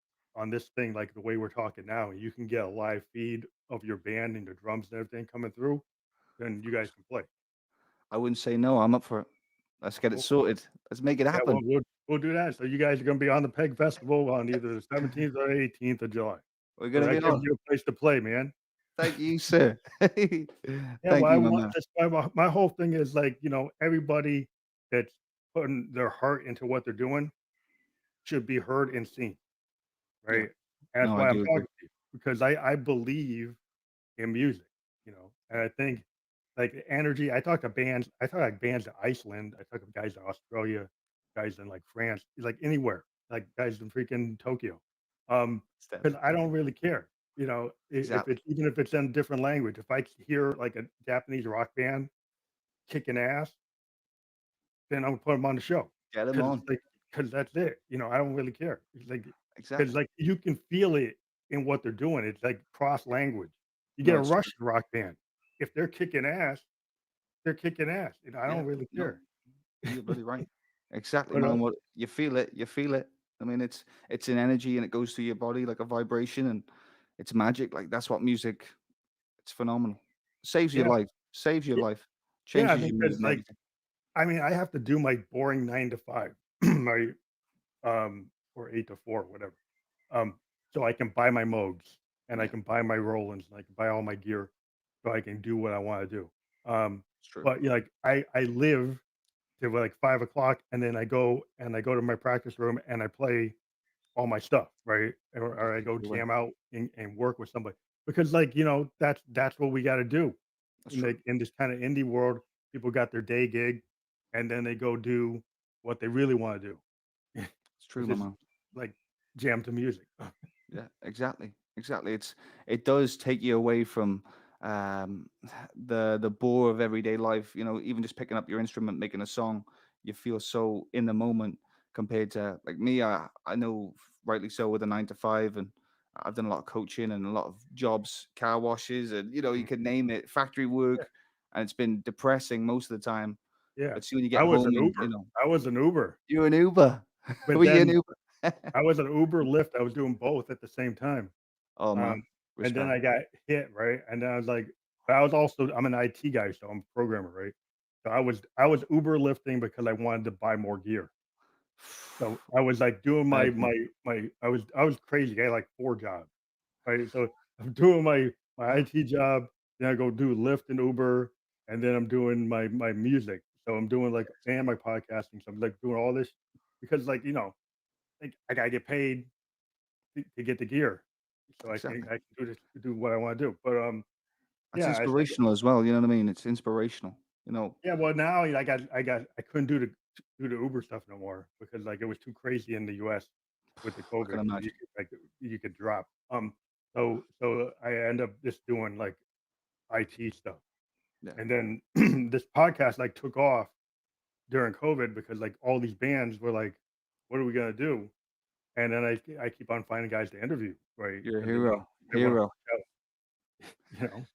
thing, like the way we're talking now, you can get a live feed of your band and the drums and everything coming through, then you guys can play. I wouldn't say no. I'm up for it. Let's get it Cool. sorted. Let's make it Yeah, well, happen. we'll do that. So you guys are gonna be on the Peg Festival on either the 17th or 18th of July. We're So gonna that be gives on. you a place to play, man. Thank you, sir. Yeah, Thank well, I you, my want man. that's why my whole thing is, like, everybody that's putting their heart into what they're doing should be heard and seen, Yeah. right? And that's No, I why I'm do agree. talking to you, because I believe in music, and I think, like, energy. I talk like bands in Iceland, I talk to guys in Australia, guys in, like, France, like, anywhere, like, guys in freaking Tokyo, um, Step. because I don't really care, if Exactly. it's even if it's in a different language. If I hear, like, a Japanese rock band kicking ass, then I'm gonna put them on the show Get him because on. because that's it, I don't really care. It's like, because, Exactly. like, you can feel it in what they're doing. It's like cross language. You get No, a it's true. Russian rock band, if they're kicking ass, they're kicking ass, I Yeah. don't really No, care. you're bloody right. Exactly, But, man. What you feel it, you feel it. I mean, it's an energy and it goes through your body like a vibration, and it's magic. Like that's what music. It's phenomenal. Saves your yeah, life. Saves your yeah, life. yeah, Changes your mood because, and like, everything. I mean, I have to do my boring 9 to 5, my, or 8 to 4, whatever, um, so I can buy my Moogs, and I Yeah, can buy my Rolands, and I can buy all my gear, so I can do what I wanna do, it's true. but, yeah, like, I live till, like, 5 o'clock, and then I go to my practice room, and I play all my stuff, right? Just Or I take go it away. jam out and work with somebody because, like, that's what we gotta do. That's In true. this kinda indie world, people got their day gig, and then they go do what they really wanna do, It's true, which my is, man. like, jam to music. Yeah, exactly. Exactly. It does take you away from um, the bore of everyday life. You know, even just picking up your instrument, making a song, you feel so in the moment compared to like me. I know rightly so with a 9 to 5, and I've done a lot of coaching and a lot of jobs, car washes, and you Mm. could name it, factory Yeah, work, and it's been depressing most of the time. yeah. But see when you I get was home an and Uber. I was an Uber, you're an Uber. but Were you an then Uber? I was an Uber Lyft. I was doing both at the same time. Oh Um, man, and then respect. I got hit, right? And then I was like, but I was also I'm an IT guy, so I'm a programmer, right? So I was Uber lifting because I wanted to buy more gear. So I was like doing I my agree. I was crazy. I had like 4 jobs, right? So I'm doing my IT job, then I go do Lyft and Uber, and then I'm doing my music. So I'm doing like and my podcasting. So I'm like doing all this because like, like I gotta get paid to get the gear. So Exactly. I can do what I wanna do. But, That's yeah, it's like inspirational as well. You know what I mean? It's inspirational. You know, yeah, well, now I couldn't do the Uber stuff no more because, like, it was too crazy in the US with the I can COVID. You imagine. could, like, you could drop. So I end up just doing, like, IT stuff. Yeah. And then this podcast, like, took off during COVID because, like, all these bands were like, "What are we gonna do?" And then I keep on finding guys to interview, right? You're a Because hero. they wanna Hero. push out, you know?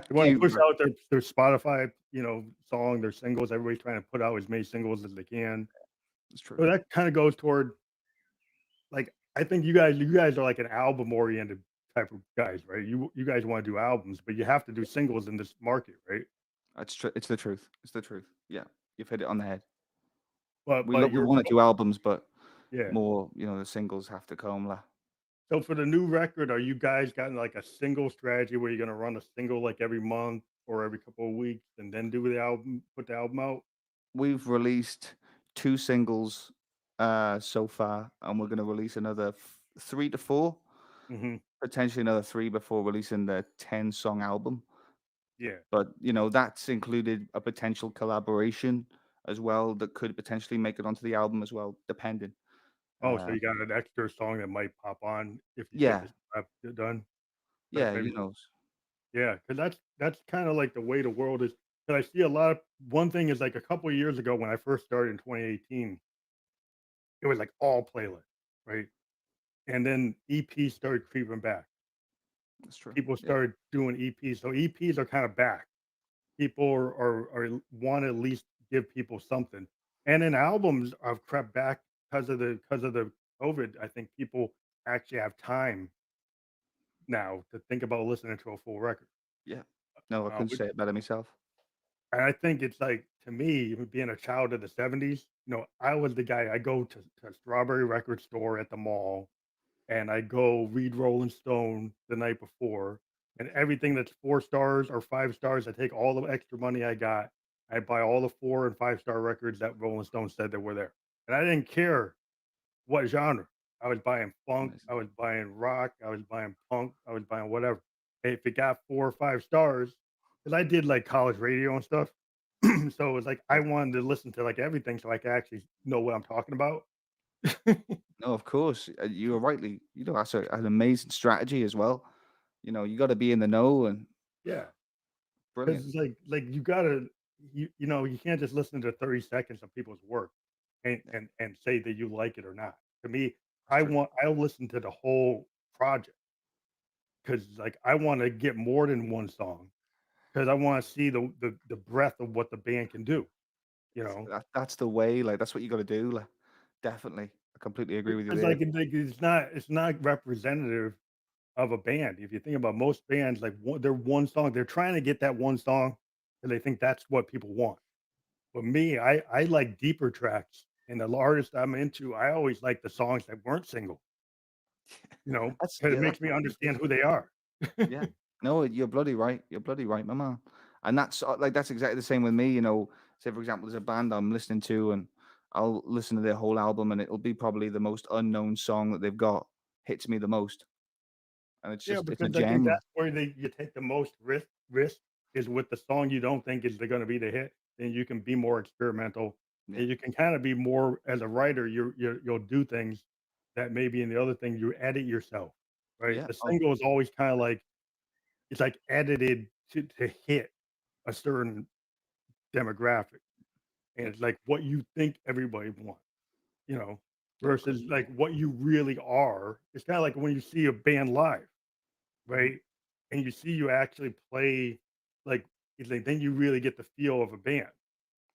They Thank wanna you, push bro. out their Spotify, song, their singles. Everybody's trying to put out as many singles as they can. It's true. So that kinda goes toward, like, I think you guys are like an album-oriented type of guys, right? You guys wanna do albums, but you have to do singles in this market, right? It's true. It's the truth. It's the truth. Yeah. You've hit it on the head. But We you're want to do albums, but yeah. more, the singles have to come. So for the new record, are you guys got, like, a single strategy where you're gonna run a single, like, every month or every couple of weeks and then do the album put the album out? We've released 2 singles so far, and we're going to release another 3 to 4, Mhm. potentially another 3 before releasing the 10-song album. Yeah. But, that's included a potential collaboration as well that could potentially make it onto the album as well, depending. Oh, so Uh, you got an extra song that might pop on if you get yeah, this stuff done? Like, yeah, maybe yeah, because that's kinda like the way the world is. 'Cause I see a lot of one thing is, like, a couple of years ago when I first started in 2018, it was, like, all playlist, right? And then EPs started creeping back. that's true. People Yeah, started doing EPs, so EPs are kinda back. People wanna at least give people something. And then albums have crept back because of the COVID. I think people actually have time now to think about listening to a full record. yeah. No, I couldn't Which say it better myself. and I think it's like, to me, being a child of the '70s, I was the guy I go to Strawberry Record Store at the mall, and I go read Rolling Stone the night before, and everything that's 4 stars or 5 stars, I take all the extra money I got, I buy all the 4 and 5-star records that Rolling Stone said that were there, and I didn't care what genre. I was buying funk, Amazing. I was buying rock, I was buying punk, I was buying whatever. If it got 4 or 5 stars, because I did, like, college radio and stuff, so it was like I Yeah. wanted to listen to, like, everything so I could actually know what I'm talking about. No, of course. You are rightly, that's an amazing strategy as well. You got to be in the know and Yeah, because brilliant. it's like you gotta you can't just listen to 30 seconds of people's work and Yeah, and say that you like it or not. To me, that's true. I'll listen to the whole project because like, I wanna get more than 1 song because I wanna see the breadth of what the band can do, you know? That's the way. Like that's what you got to do. Like, definitely, I completely agree with you Because, there. it's not representative of a band. If you think about most bands, like, their 1 song, they're trying to get that 1 song, and they think that's what people want. But me, I like deeper tracks, and the artist I'm into, I always like the songs that weren't single, because it That's makes me understand who they are. yeah. No, you're bloody right. You're bloody right, my man. And that's exactly the same with me. Say for example, there's a band I'm listening to, and I'll listen to their whole album, and it'll be probably the most unknown song that they've got hits me the most, and Yeah, it's a because I think gem. that's where you take the most risk is with the song you don't think is gonna be the hit, and you can be more experimental, Yeah, and you can kinda be more as a writer, you'll do things that maybe in the other thing you edit yourself, right? yeah. The Oh, single is always kinda like it's like edited to hit a certain demographic, and Yeah. it's like what you think everybody wants, you know, Yeah. versus like what you really are. It's kind of like when you see a band live, Mhm. right? And you see you actually play, like, it's like then you really get the feel of a band.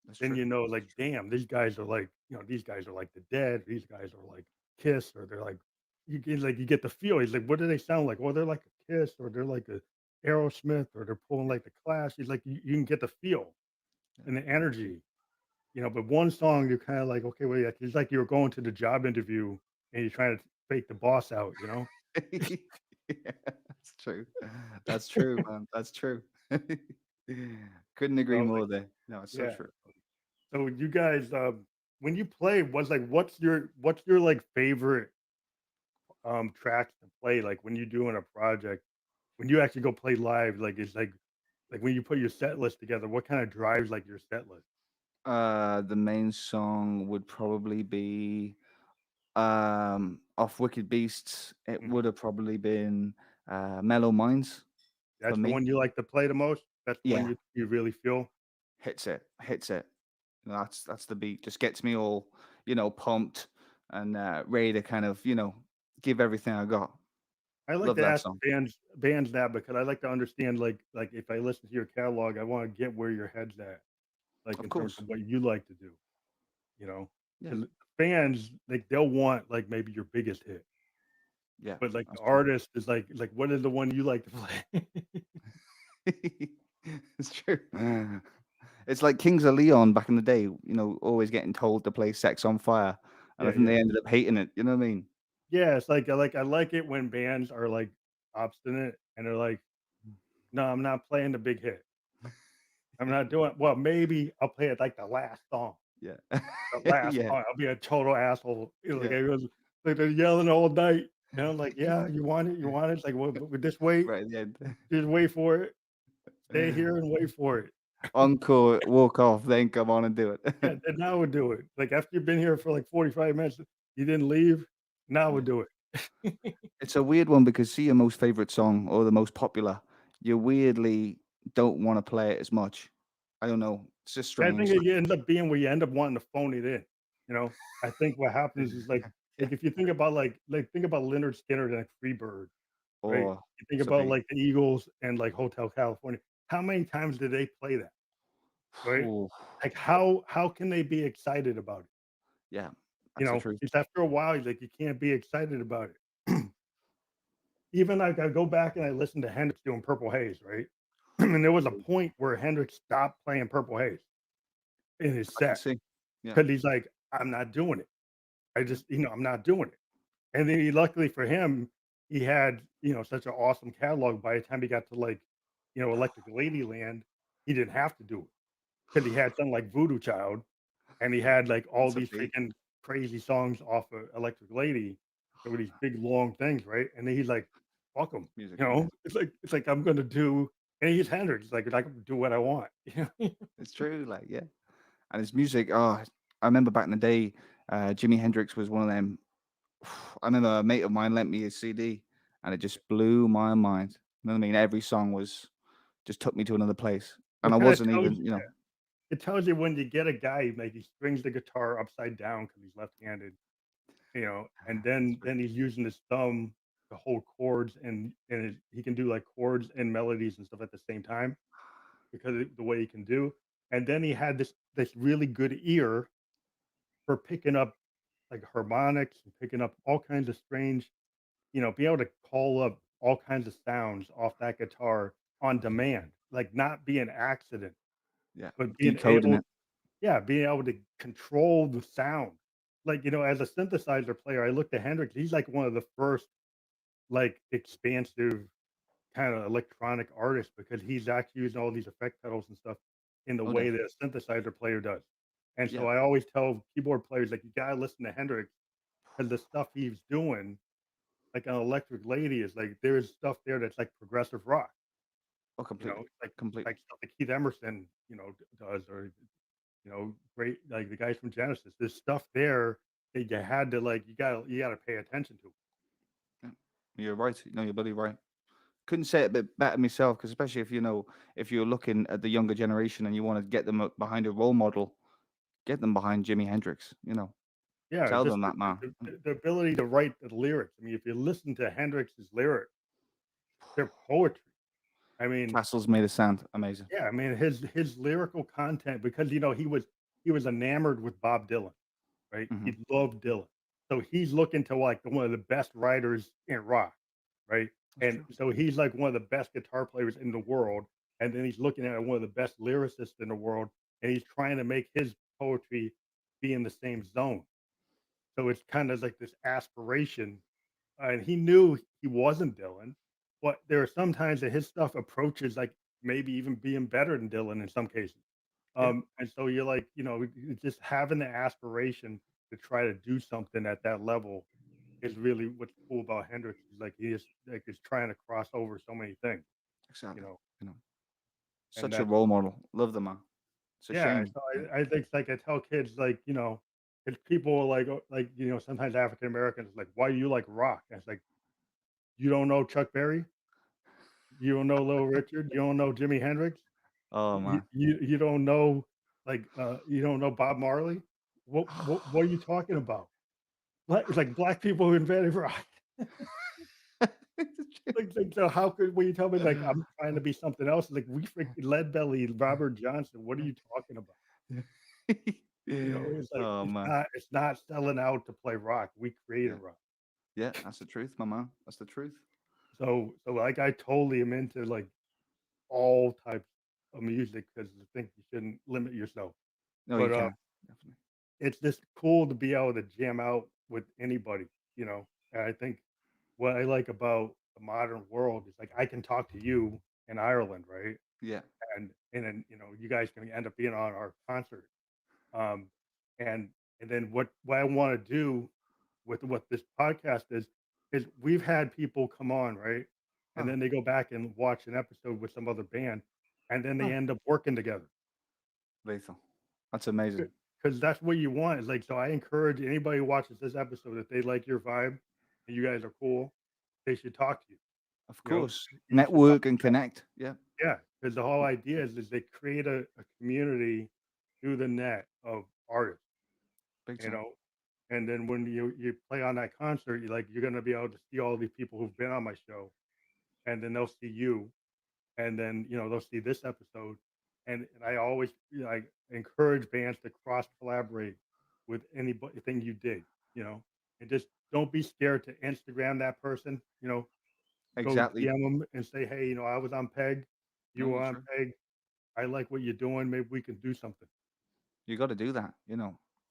That's Then true. you know, That's like, true. damn, these guys are like, these guys are like the Dead. These guys are like Kiss, or they're like, you get the feel. He's like, what do they sound like? Well, they're like a Kiss, or they're like a Aerosmith, or they're pulling Yeah. like the Clash. He's like, you can get the feel Yeah. and the energy, but one song you're kind of like, okay, well, yeah, it's like you're going to the job interview and you're trying to fake the boss out, Yeah, that's true. That's true, man. That's true. Couldn't agree like, more there. No, it's so yeah. true. So you guys, when you play, was like, what's your like favorite tracks to play? Like when you're doing a project, when you actually go play live, like it's like when you put your set list together, what kind of drives like your set list? The main song would probably be off Wicked Beasts. It Mhm. would have probably been Mellow Minds for That's the me. one you like to play the most. That's the one Yeah, you really feel. hits it, hits it. That's the beat. Just gets me all, pumped and ready to kind of, give everything I got. I like Love to that ask song. bands that because I like to understand like if I listen to your catalog, I want to get where your head's at, like Of in terms course. of what you like to do, you know. Yeah. Because fans, like, they'll want like maybe your biggest hit, Yeah. but like the That's true. artist is like what is the one you like to play? It's true. It's like Kings of Leon back in the day, always getting told to play Sex on Fire. And I Yeah, think yeah, they ended up hating it. You know what I mean? yeah. It's like I like it when bands are like obstinate and they're like, no, I'm not playing the big hit. I'm not doing well. Maybe I'll play it like the last song. Yeah. The last Yeah. song, I'll be a total asshole. Like, Yeah. I was like, they're yelling all night, and I'm like, "Yeah, you want it? You want it?" It's like, "Well, but just wait. Right at the end. Just wait for it. Stay here and wait for it." Encore, walk off, then come on and do it. Yeah, and now we'll do it. Like, after you've been here for, like, 45 minutes, you didn't leave, now we'll Yeah. do it. It's a weird one because see your most favorite song or the most popular, you weirdly don't want to play it as much. I don't know. It's just I think strange. it ends up being where you end up wanting to phone it in, you know? I think what happens is, Yeah. if you think about, think about Leonard Skinner and, like, Freebird, right? Or You think it's a about, beat. like, the Eagles and, like, Hotel California. How many times did they play that, right? Ooh, Like, how can they be excited about it? yeah, that's the truth. It's after a while, like, you can't be excited about it. Even, like, I go back and I listen to Hendrix doing Purple Haze, right? And there was a point where Hendrix stopped playing Purple Haze in his I can set see. Yeah. because he's like, "I'm not doing it. I Yeah. just I'm not doing it." And then luckily for him, he had, such an awesome catalog by the time he got to, like, Electric Ladyland, he didn't have to do it because he had something like Voodoo Child, and he had, like, all It's a these beat. freaking crazy songs off of Electric Lady. There were these big, long things, right? And then he's like, "Fuck 'em," Music. you Yeah. know? It's like, I'm gonna do, and he's Hendrix, like, I can do what I want, It's true. Like, yeah. And his music, I remember back in the day, Jimi Hendrix was one of them. I remember a mate of mine lent me his CD and it just blew my mind. You know what I mean? Every song was just took me to another place. And It I kinda wasn't tells even, it tells you when you get a guy, like, he strings the guitar upside down because he's left-handed, and That's then he's using his thumb to hold chords, and he can do, like, chords and melodies and stuff at the same time because of the way he can do, and then he had this really good ear for picking up, like, harmonics and picking up all kinds of strange, be able to call up all kinds of sounds off that guitar on demand, like, not be an accident, yeah, but being decoding able it. yeah, being able to control the sound. Like, as a synthesizer player, I look to Hendrix, he's like one of the first, like, expansive kinda electronic artists because he's actually using all these effect pedals and stuff in the Oh, way that definitely. a synthesizer player does. And so Yeah. I always tell keyboard players, like, "You gotta listen to Hendrix because the stuff he's doing, like on Electric Lady, is like there's stuff there that's like progressive rock, Oh, completely. like Completely. stuff that Keith Emerson, does, or, great, like the guys from Genesis. There's stuff there that you had to, like, you gotta pay attention to. Yeah. You're right. No, you're bloody right. couldn't say it a bit better myself, because especially if if you're looking at the younger generation and you want to get them behind a role model, get them behind Jimi Hendrix. Yeah, Tell just them that, man. the ability to write the lyrics. I mean, if you listen to Hendrix's lyrics, they're poetry. I mean, Castles made a sound amazing. yeah, I mean his lyrical content, because he was enamored with Bob Dylan, right? Hmm. He loved Dylan. So he's looking to like one of the best writers in rock, right? That's And true. so he's like one of the best guitar players in the world. And then he's looking at one of the best lyricists in the world, and he's trying to make his poetry be in the same zone. So it's kind of like this aspiration. And he knew he wasn't Dylan, but there are some times that his stuff approaches like maybe even being better than Dylan in some cases. Yeah, And so you're like, just having the aspiration to try to do something at that level is really what's cool about Hendrix. Is like he is trying to cross over so many things, you exactly. know, You know, and Such a that's role model. Love the man. It's a yeah. shame. So I think like I tell kids like it's people like sometimes African Americans like why do you like rock? And it's like you don't know Chuck Berry, you don't know Little Richard, you don't know Jimi Hendrix, Oh man. you don't know you don't know Bob Marley. What are you talking about? It's like black people who invented rock. Like, so how could when you tell me like I'm trying to be something else? Like we freaking Lead Belly, Robert Johnson. What are you talking about? It's like Oh man. it's not selling out to play rock. We created Yeah. rock. Yeah, that's the truth, my man. That's the truth. So like I totally am into like all types of music because I think you shouldn't limit yourself. No, you But can. Definitely. it's just cool to be able to jam out with anybody. And I think what I like about the modern world is like I can talk to you in Ireland, right? Yeah. And then you guys can end up being on our concert. Um, and and then what I want to do with what this podcast is we've had people come on, right? And Oh, then they go back and watch an episode with some other band, and then they oh, end up working together lethal. That's amazing. because that's what you want. Is like so. I encourage anybody who watches this episode if they like your vibe and you guys are cool, they should talk to you. Of You know, course. you should talk. Network and connect. Yeah. Yeah, because the whole idea is they create a community through the net of artists, Big you time. know. And then when you play on that concert, you're gonna be able to see all these people who've been on my show, and then they'll see you, and then they'll see this episode, and I always I encourage bands to cross collaborate with anything you dig, and just don't be scared to Instagram that person, go Exactly. DM them and say, hey, I was on Peg, you No, were you're on true. Peg, I like what you're doing, maybe we can do something. You got to do that.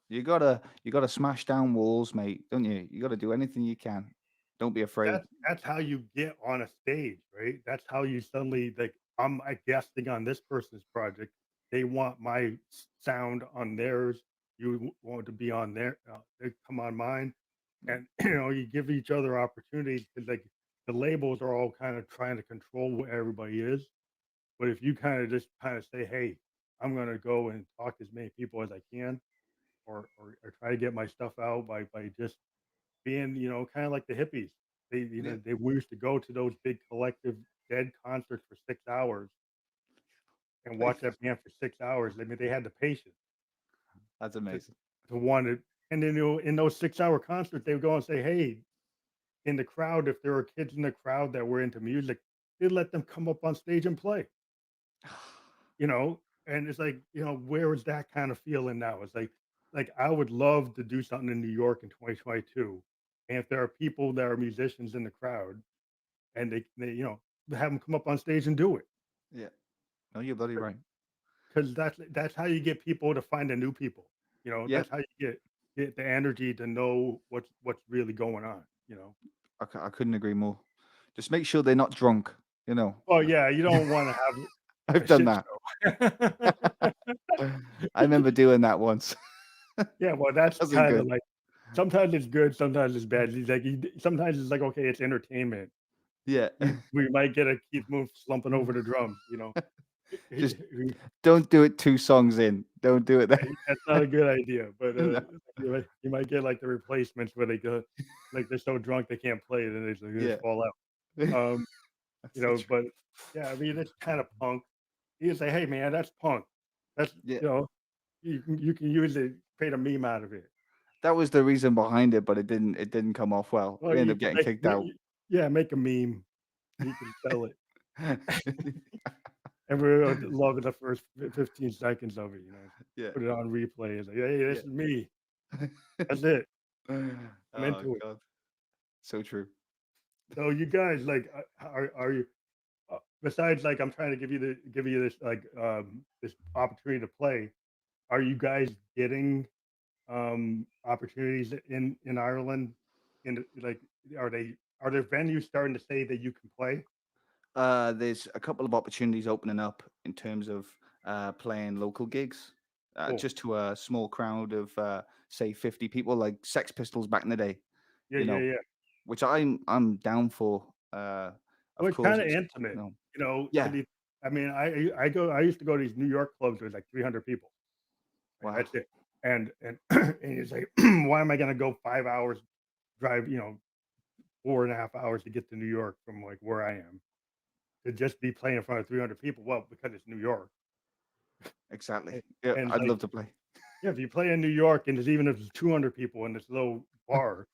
You got to smash down walls, mate, don't you? You got to do anything you can. Don't be afraid. That's how you get on a stage, right? That's how you suddenly like I'm guesting on this person's project. They want my sound on theirs. You want to be on their, they come on mine, Yeah. and you give each other opportunities because like the labels are all kind of trying to control what everybody is. But if you kind of just kind of say, hey, I'm gonna go and talk to as many people as I can, or try to get my stuff out by just being, kind of like the hippies. Yeah. We used to go to those big collective dead concerts for 6 hours and watch that band for 6 hours. I mean, they had the patience That's to, amazing. to want it. And then, in those 6 hour concerts, they would go and say, hey, in the crowd, if there were kids in the crowd that were into music, they'd let them come up on stage and play, you know? And it's like, where is that kind of feeling now? It's like I would love to do something in New York in 2022. And if there are people that are musicians in the crowd, and they have them come up on stage and do it Yeah. No, you're bloody right. because that's how you get people to find the new people. Yep. That's how you get the energy to know what's really going on. I couldn't agree more. Just make sure they're not drunk. You know, Oh yeah, you don't want to have I've a done shit that. show. I remember doing that once. Yeah, well, that's Wasn't kind of good. like sometimes it's good, sometimes it's bad. It's like sometimes it's like okay, it's entertainment. Yeah. We might get a Keith Moon slumping over the drums. Just don't do it 2 songs in. Don't do it there. That's not a good idea, but, No. you might get, like, the replacements where they go like, they're so drunk they can't play it, and they just Yeah. fall out. Um, you So know. true. But yeah, I mean, it's kind of punk. You can say, hey man, that's punk. That's Yeah, you can use it, create a meme out of it. that was the reason behind it, but it didn't come off well. Well, We ended you up can getting make kicked out. yeah, make a meme. You can sell it. Everyone would love the first 15 seconds of it, Yeah, put it on replay. It's like, hey, this yeah. is me. That's it. I'm Oh into it. God, so true. So you guys, like, are you besides like I'm trying to give you this like this opportunity to play? Are you guys getting opportunities in Ireland? In like, are there venues starting to say that you can play? There's a couple of opportunities opening up in terms of playing local gigs, Cool. just to a small crowd of say 50 people, like Sex Pistols back in the day. Yeah, You yeah, know, yeah. which I'm down for. Well, Of it's course, kind of it's intimate, no, because yeah, I mean, I used to go to these New York clubs with like 300 people. Right? wow, That's it. And and you say, why am I going to go 5 hours drive, 4.5 hours to get to New York from like where I am to just be playing in front of 300 people? Well, because it's New York. exactly. And, Yeah, and I'd like, love to play. yeah, if you play in New York and even if it's 200 people in this little bar,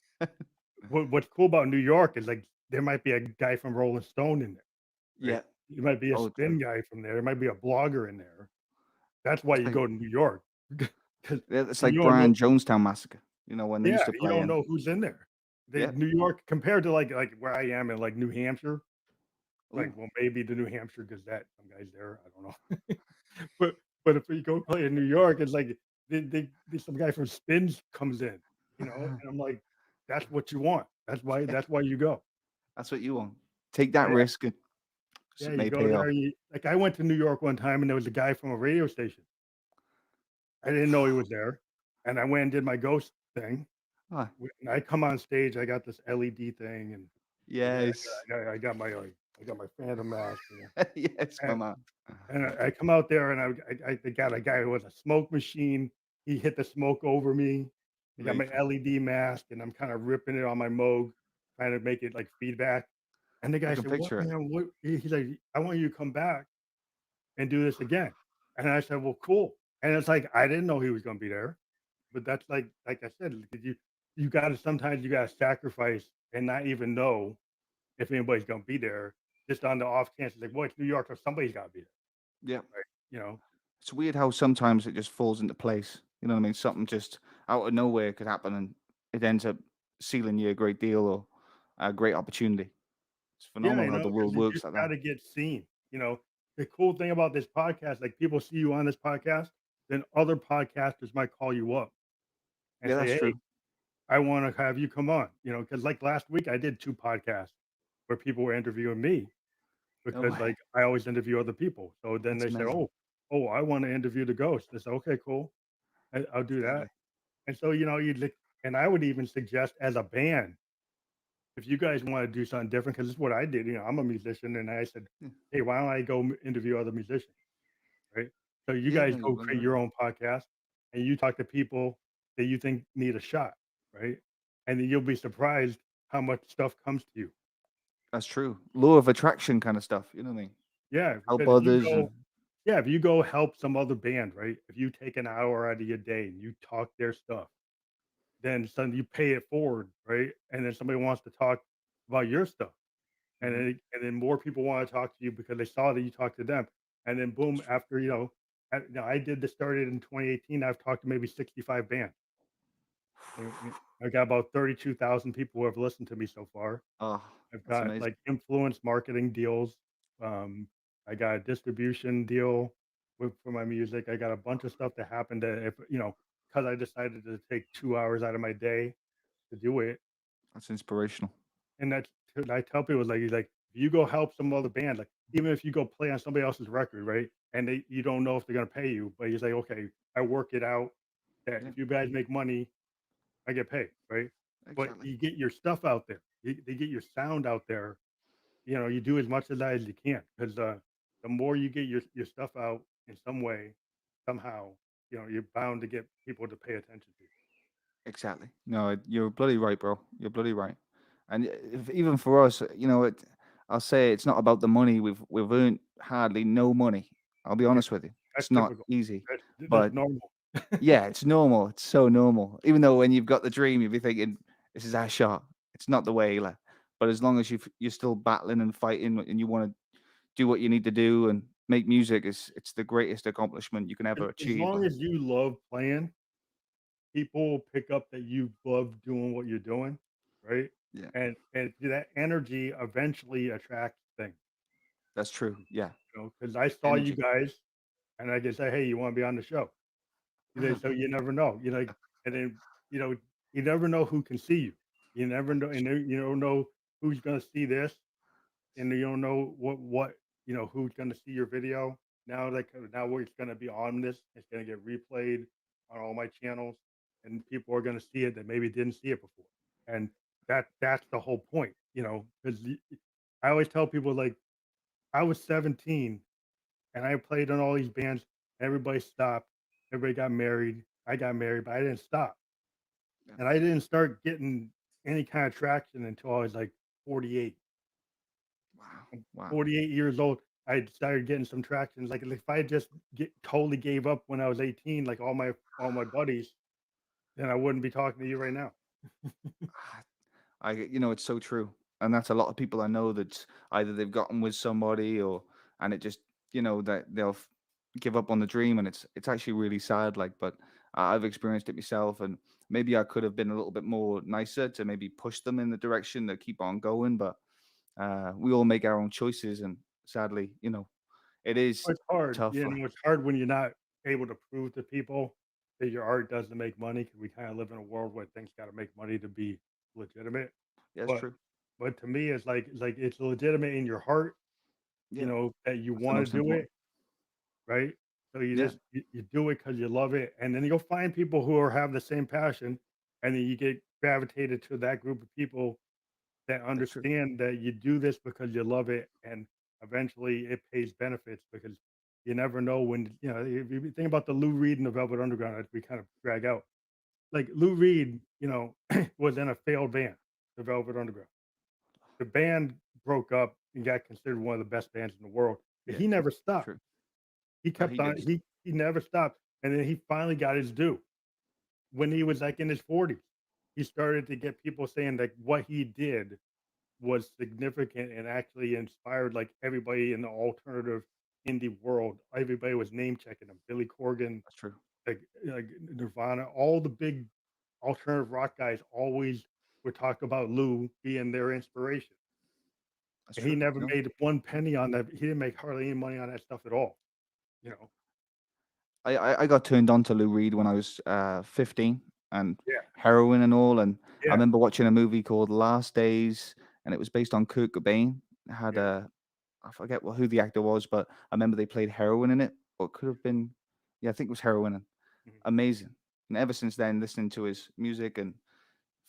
what's cool about New York is like there might be a guy from Rolling Stone in there, right? Yeah. You might be a Oh, true. spin guy from there. There might be a blogger in there. That's why It's you like go to New York. 'Cause yeah, it's you like don't know. Brian Jonestown Massacre. When they Yeah, used to you play don't in. know who's in there. Yeah. New York compared to like where I am in like New Hampshire, Oh, like, well, maybe the New Hampshire Gazette, some guys there, I don't know. But if you go play in New York, it's like some guy from Spins comes in, and I'm like, that's what you want. yeah, That's why you go. that's what you want. Take that Yeah, risk, and yeah, it you may go pay off. there, like I went to New York one time and there was a guy from a radio station. I didn't know he was there, and I went and did my ghost thing. Ah, And I come on stage, I got this LED thing, and yes, I got my Phantom mask, yes, my and man. I come out there and I got a guy with a smoke machine. He hit the smoke over me. I got my Amazing. LED mask and I'm kind of ripping it on my Moog, trying to make it like feedback. And the I guy can said, "What picture it. man? What?" He's like, "I want you to come back and do this again." And I said, "Well, cool." And it's like I didn't know he was going to be there, but that's like I said, you got to sometimes you got to sacrifice and not even know if anybody's going to be there, just on the off chance. It's like, well, it's New York, so somebody's got to be there, Yeah. right? You know. It's weird how sometimes it just falls into place. You know what I mean? Something just out of nowhere could happen, and it ends up sealing you a great deal or a great opportunity. It's Yeah, phenomenal how the world because you works just like that. gotta get seen, The cool thing about this podcast, like, people see you on this podcast, then other podcasters might call you up and Yeah, say, that's "Hey, true. I wanna have you come on," because like, last week, I did 2 podcasts where people were interviewing me No because, way. like, I always interview other people. So then That's they said, amazing. "Oh, I wanna interview the ghost." I said, "Okay, cool. I'll do that." Exactly. And so, you'd like and I would even suggest as a band, if you guys wanna do something different, because this is what I did, I'm a musician, and I said, Yeah. "Hey, why don't I go interview other musicians?" Right? So you Yeah, guys no, you're go bloody create right. your own podcast and you talk to people that you think need a shot, right? And then you'll be surprised how much stuff comes to you. That's true. Law of attraction kind of stuff. You know what I mean? Yeah, Help because others and if you go help some other band, right? If you take an hour out of your day and you talk their stuff, then suddenly you pay it forward, right? And then somebody wants to talk about your stuff. And mhm, then more people want to talk to you because they saw that you talked to them. And then that's boom, true. after I did this started in 2018. I've talked to maybe 65 bands. I got about 32,000 people who have listened to me so far. Oh, I've that's got amazing. like influence marketing deals. Um, I got a distribution deal for my music. I got a bunch of stuff that happened that because I decided to take 2 hours out of my day to do it. That's inspirational. And I tell people like if you go help some other band, like even if you go play on somebody else's record, right? And you don't know if they're gonna pay you, but you say, okay, I work it out that Yeah, if you guys make money, I get paid, right? But exactly. you get your stuff out there. They get your sound out there. You do as much of that as you can because the more you get your stuff out in some way, somehow, you're bound to get people to pay attention to you. Exactly. No, you're bloody right, bro. You're bloody right. And if, even for us, I'll say it's not about the money. We've earned hardly no money. I'll be Yeah, honest with you. that's It's not typical. easy, That's but normal. yeah, it's normal. It's so normal. Even though when you've got the dream, you'll be thinking, "This is our shot." It's not the way, like, but as long as you're still battling and fighting, and you want to do what you need to do and make music, it's the greatest accomplishment you can ever As achieve. long Like, as you love playing, people pick up that you love doing what you're doing, right? yeah, And that energy eventually attracts things, that's true. Yeah, because I saw you energy. guys and I just say, "Hey, you wanna be on the show?" So you never know, and then, you know, you never know who can see you. You never know, and then you don't know who's gonna see this, and you don't know who's gonna see your video. Now, now it's gonna be on this, it's gonna get replayed on all my channels, and people are gonna see it that maybe didn't see it before. And that's the whole point, because I always tell people, like, I was 17 and I played in all these bands. Everybody stopped. Everybody got married. I got married, but I didn't stop. Yeah. And I didn't start getting any kind of traction until I was like 48. Wow, wow. 48 years old, I started getting some traction. Like, if I just totally gave up when I was 18, like all my buddies, then I wouldn't be talking to you right now. Ah, it's so true, and that's a lot of people I know that either they've gotten with somebody or and it just that they'll give up on the dream, and it's actually really sad. Like, but I've experienced it myself, and maybe I could have been a little bit more nicer to maybe push them in the direction to keep on going, but we all make our own choices, and sadly, it is It's hard. tough. Like, It's hard when you're not able to prove to people that your art doesn't make money, because we kind of live in a world where things got to make money to be legitimate. yeah, it's But true. to me, it's like it's legitimate in your heart, Yeah, that you that's the want to most do it, important. right? So you Yeah, just you do it because you love it, and then you'll find people who have the same passion, and then you get gravitated to that group of people that that's true. understand that you do this because you love it, and eventually it pays benefits, because you never know when, if you think about the Lou Reed and the Velvet Underground, as we kind of drag out, like Lou Reed, was in a failed band, the Velvet Underground. The band broke up and got considered one of the best bands in the world, but Yeah, he never it's stopped. true. He No, kept he on. didn't stop. He never stopped, and then he finally got his due when he was like in his 40s. He started to get people saying that what he did was significant and actually inspired, like, everybody in the alternative indie world. Everybody was name checking him. Billy Corgan, That's true. like Nirvana, all the big alternative rock guys always would talk about Lou being their inspiration. That's And he true. never made one penny on that. He didn't make hardly any money on that stuff at all. You know? I got turned on to Lou Reed when I was 15 and Yeah, heroin and all. And I yeah, remember watching a movie called Last Days, and it was based on Kurt Cobain. It had yeah. I forget who the actor was, but I remember they played heroin in it, or it could have been, yeah, I think it was heroin. And Mhm. amazing. And ever since then, listening to his music and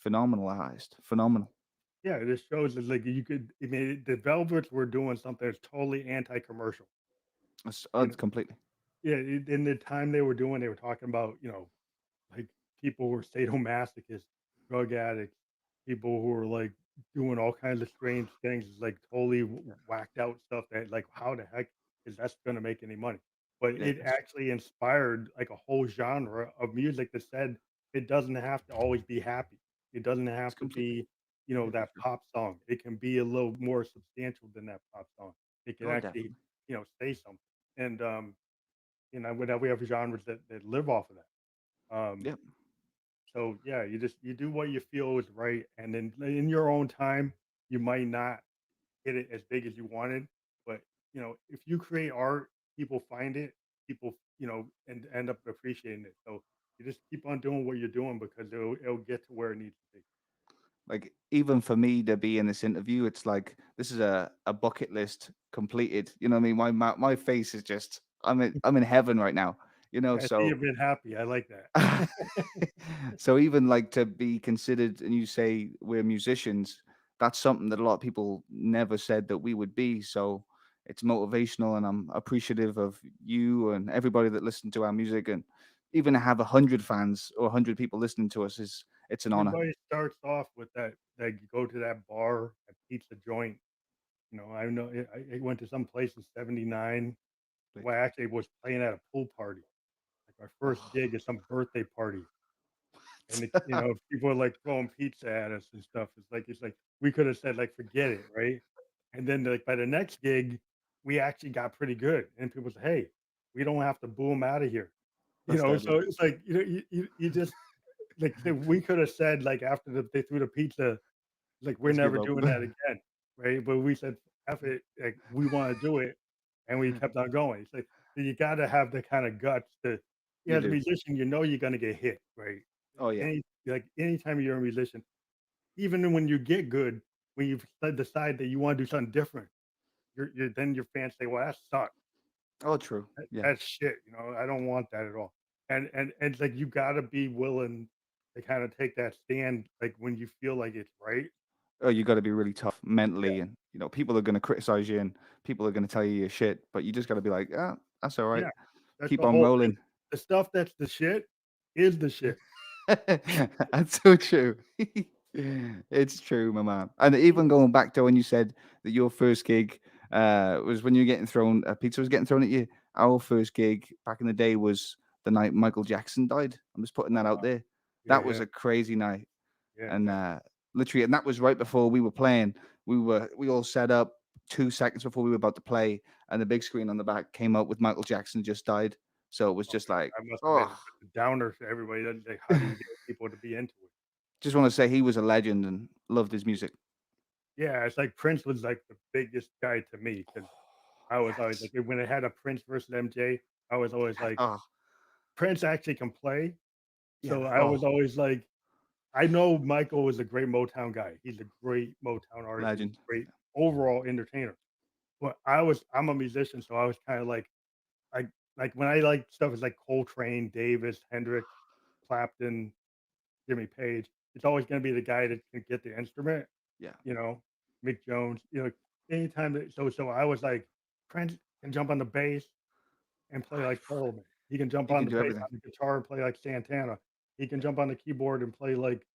phenomenalized, phenomenal. Yeah, it just shows that, like, I mean, the Velvets were doing something that's totally anti-commercial. You know? Completely. Yeah, in the time they were talking about, like, people who were sadomasochists, drug addicts, people who were, like, doing all kinds of strange things, like, totally whacked out stuff that, like, how the heck is that gonna make any money? But Yeah, it actually inspired, like, a whole genre of music that said it doesn't have to always be happy. It doesn't it's have to completely, be, completely that true. pop song. It can be a little more substantial than that pop song. It can Oh, actually, definitely. say something. And, we have genres that live off of that. Yeah, So yeah, you do what you feel is right, and then in your own time, you might not hit it as big as you wanted, but if you create art, people find it, people and end up appreciating it. So you just keep on doing what you're doing, because it'll get to where it needs to be. like even for me to be in this interview, it's like this is a bucket list completed. You know what I mean? My face is just I'm in heaven right now. I see So you've been happy. I like that. so even like to be considered, and you say we're musicians, that's something that a lot of people never said that we would be. So it's motivational, and I'm appreciative of you and everybody that listened to our music, and even to have 100 fans or 100 people listening to us is it's an honor. Everybody starts off with that. You go to that bar, a pizza joint, I know I went to some place in '79 Like, where I actually was playing at a pool party. Like my first oh, gig at some birthday party, and what? people were like throwing pizza at us and stuff. It's like we could have said like forget it, right? And then like by the next gig, we actually got pretty good, and people said, "Hey, we don't have to boo them out of here." That's So deadly. it's like you just like we could have said like after they threw the pizza, like we're Let's give never up. doing that again, right? But we said, "F it," like we want to do it, and we kept on going. It's like you got to have the kind of guts to, yeah, You as a do. musician, you're gonna get hit, right? Oh yeah. Anytime you're a musician, even when you get good, when you decide that you want to do something different, you're then your fans say, "Well, that sucks. Oh, true. Yeah. That's shit." I don't want that at all. And it's like you got to be willing to kind of take that stand, like when you feel like it's right. Oh, you got to be really tough Yeah, mentally, and people are going to criticize you, and people are going to tell you your shit, but you just got to be like, ah, that's all right. yeah. That's Keep the on whole thing. rolling. The stuff that's the shit is the shit. That's so true. It's true, my man. And even going back to when you said that your first gig was when you're getting thrown, pizza was getting thrown at you. Our first gig back in the day was the night Michael Jackson died. I'm just putting that out Uh, there. yeah, That was yeah, a crazy night. yeah, And yeah. literally, and that was right before we were playing. We all set up 2 seconds before we were about to play, and the big screen on the back came up with Michael Jackson just died. So it was Oh just man, like, that must have been oh, such a downer for everybody. Like, how do you get people to be into it? just want to say he was a legend and loved his music. Yeah, it's like Prince was like the biggest guy to me because I was always like Yes. when it had a Prince versus MJ, I was always like Oh, Prince actually can play, yeah. so I Oh, was always like I know Michael is a great Motown guy. He's a great Motown artist and legend. great overall entertainer. But I'm a musician, so I was kind of like when I like stuff is like Coltrane, Davis, Hendrix, Clapton, Jimmy Page. It's always going to be the guy that can get the instrument, Yeah. you know, Mick Jones. Anytime so I was like Prince can jump on the bass and play like Perlman. He can jump He on can the do bass everything. on the guitar and play like Santana. He can jump on the keyboard and play like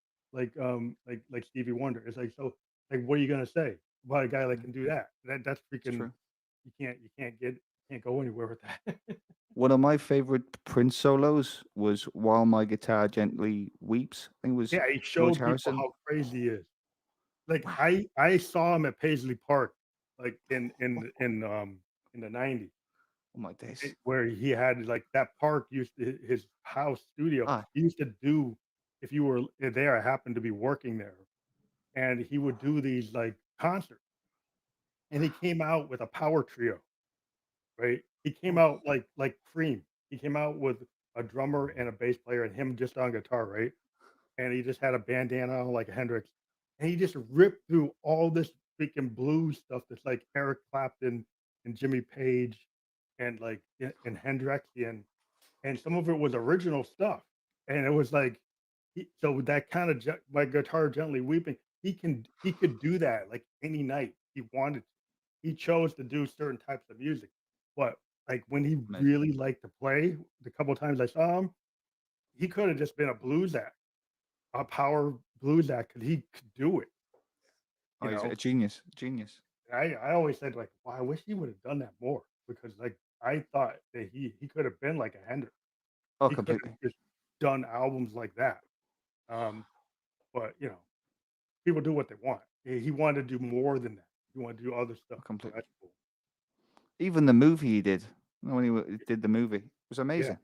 Stevie Wonder. It's like so like what are you gonna say about a guy that Yeah, can do that? That's it's freaking true. you can't go anywhere with that. One of my favorite Prince solos was "While My Guitar Gently Weeps." I think it was Yeah, he George showed people Harrison. how crazy he is. Like Wow. I saw him at Paisley Park like in the 90s. Oh my days. Where he had like that park used to his house studio. Ah, He used to do if you were there, I happened to be working there, and he would do these like concerts. And he came out with a power trio, right? He came oh, out like Cream. He came out with a drummer and a bass player and him just on guitar, right? And he just had a bandana on like Hendrix, and he just ripped through all this freaking blues stuff that's like Eric Clapton and Jimmy Page and like and Hendrixian, and some of it was original stuff, and it was like so that kind of my guitar gently weeping. He could do that like any night he wanted. He chose to do certain types of music, but like when he amazing. really liked to play, the couple of times I saw him, he could have just been a blues act, a power blues act, because he could do it. Oh, You he's a know, genius. Genius. I always said like, "Wow, I wish he would have done that more," because like I thought that he could have been like a Hendrix. Oh, He could have completely. just done albums like that. Um, but people do what they want. He wanted to do more than that. He wanted to do other Oh, stuff. So completely. that's cool. Even the movie he did, when did the movie, it was Yeah, amazing.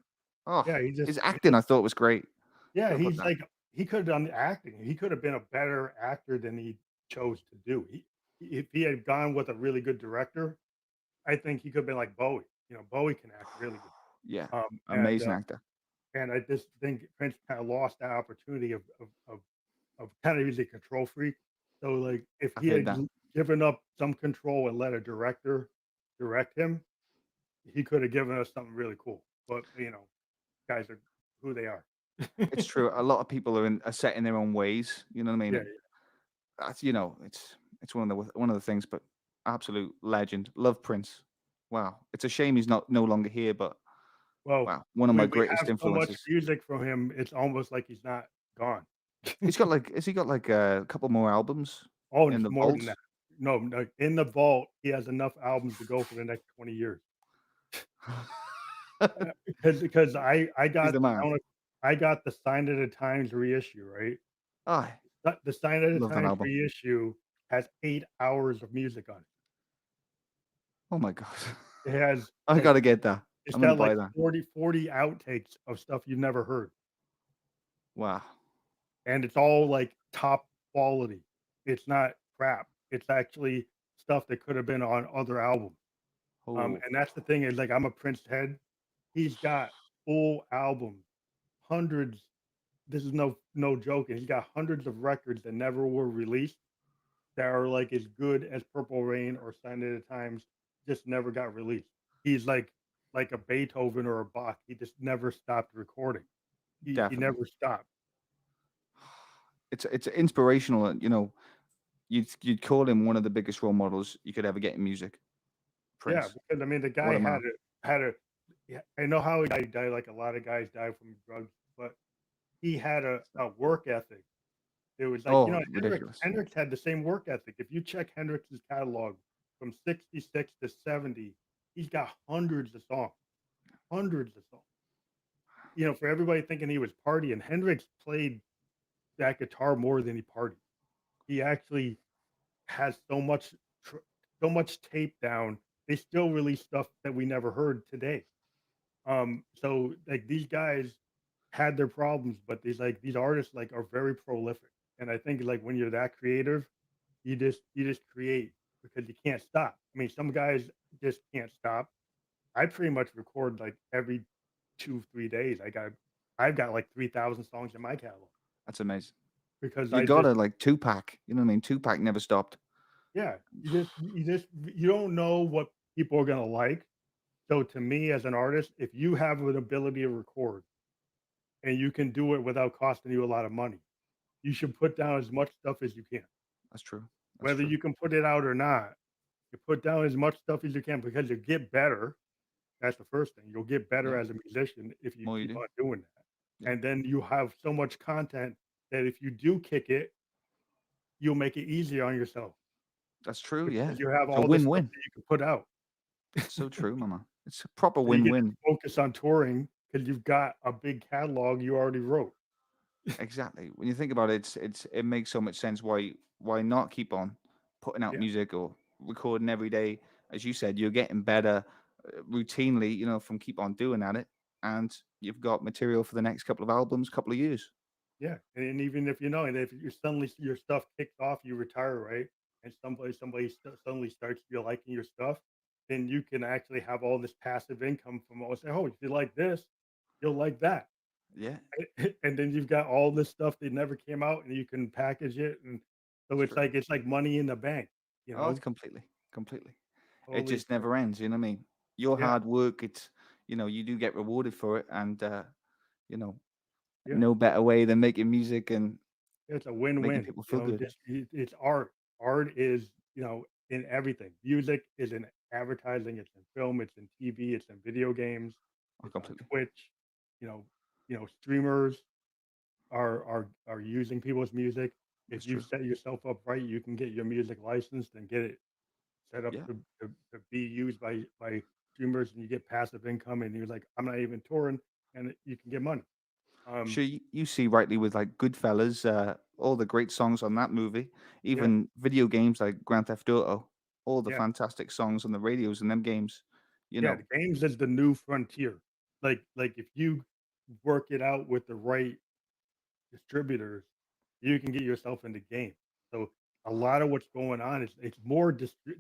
Oh, yeah. his acting I thought was great. Yeah. Gotta put He's that. like he could have done the acting. He could have been a better actor than he chose to do. If he had gone with a really good director, I think he could have been like Bowie. Bowie can act really good. Yeah, Um, and amazing uh, actor. and I just think Prince kind of lost that opportunity of kind of he's a control freak. So like if I've he heard had that. given up some control and let a director direct him, he could have given us something really cool. But guys are who they are. It's true. A lot of people are set in their own ways. You know what I mean? Yeah, And that's it's one of the things. But absolute legend. Love Prince. Wow. It's a shame he's not no longer here. But well, wow, one of my we greatest have so much influences. music from him. It's almost like he's not gone. Has he got like a couple more albums Oh, and in it's the more than vault? that. No, no, in the vault, he has enough albums to go for the next 20 years. Because I He's got the I man. don't I got the Sign of the Times reissue, right? I The Sign of the love that Times album. reissue has 8 hours of music on it. Oh my god. It has, I like gotta get that. it's I'm gonna got, buy like, that. 40 outtakes of stuff you've never heard, Wow. and it's all, like, top quality. It's not crap. It's actually stuff that could have been on other albums. Oh, And that's the thing is, like, I'm a Prince head. He's got full albums, hundreds. This is no joke, and he's got hundreds of records that never were released that are, like, as good as Purple Rain or Sign of the Times, just never got released. He's like a Beethoven or a Bach. He just never stopped recording. He definitely. never stopped. It's inspirational, and you'd call him one of the biggest role models you could ever get in music. Yeah, Prince. because I mean, the What guy a man. had a yeah, I know how he died, like a lot of guys die from drugs, but he had a work ethic. It was like, Oh, ridiculous. Hendrix had the same work ethic. If you check Hendrix's catalog from 66 to 70, he's got hundreds of songs. For everybody thinking he was partying, Hendrix played that guitar more than he partied. He actually has tr so much tape down. They still release stuff that we never heard today. So, like, these guys had their problems, but these artists, like, are very prolific, and I think, like, when you're that creative, you just create because you can't stop. I mean, some guys just can't stop. I pretty much record, like, every 2, 3 days. I've got, like, 3,000 songs in my catalog That's amazing. because You I just gotta like Tupac. You know what I mean? Tupac never stopped. yeah, you don't know what people are gonna like. So to me as an artist, if you have an ability to record and you can do it without costing you a lot of money, you should put down as much stuff as you can. That's true. That's Whether true. you can put it out or not, you put down as much stuff as you can because you get better. That's the first thing. You'll get better Yeah. as a musician if you More you keep do. on doing that. Yeah. And then you have so much content that if you do kick it, you'll make it easier on yourself That's true. Yeah. because you have It's a all this stuff win-win. that you can put out. It's so true, mama. It's a proper So you get to win-win. focus on touring because you've got a big catalog you already wrote. Exactly. When you think about it, it makes so much sense why not keep on putting out Yeah, music or recording every day. As you said, you're getting better routinely, from keep on doing at it, and you've got material for the next couple of albums, couple of years. yeah, and even if and if you suddenly your stuff kicks off, you retire, right? And suddenly starts you liking your stuff, then you can actually have all this passive income from all say, oh, if you like this, you'll like that. Yeah, And then you've got all this stuff that never came out and you can package it. And so it's true. it's like money in the bank, you Oh, it's know, completely. It totally just true. never ends. You know what I mean? Your Yeah, hard work, you do get rewarded for it, and you know, yeah. no better way than making music and It's a making win-win, people feel good. it's art. Art is, in everything. Music is in advertising, it's in film, it's in TV, it's in video games, Oh, it's on completely. Twitch, you know streamers are using people's music. If That's you true. set yourself up right, you can get your music licensed and get it set up Yeah, to be used by streamers, and you get passive income, and you're like, "I'm not even touring," and you can get money. Um, sure. You see rightly with like Goodfellas, all the great songs on that movie, yeah, even video games like Grand Theft Auto, all the yeah. fantastic songs on the radios in them games. You Yeah, know, the games is the new frontier. Like if you work it out with the right distributors, you can get yourself into game. So a lot of what's going on is it's more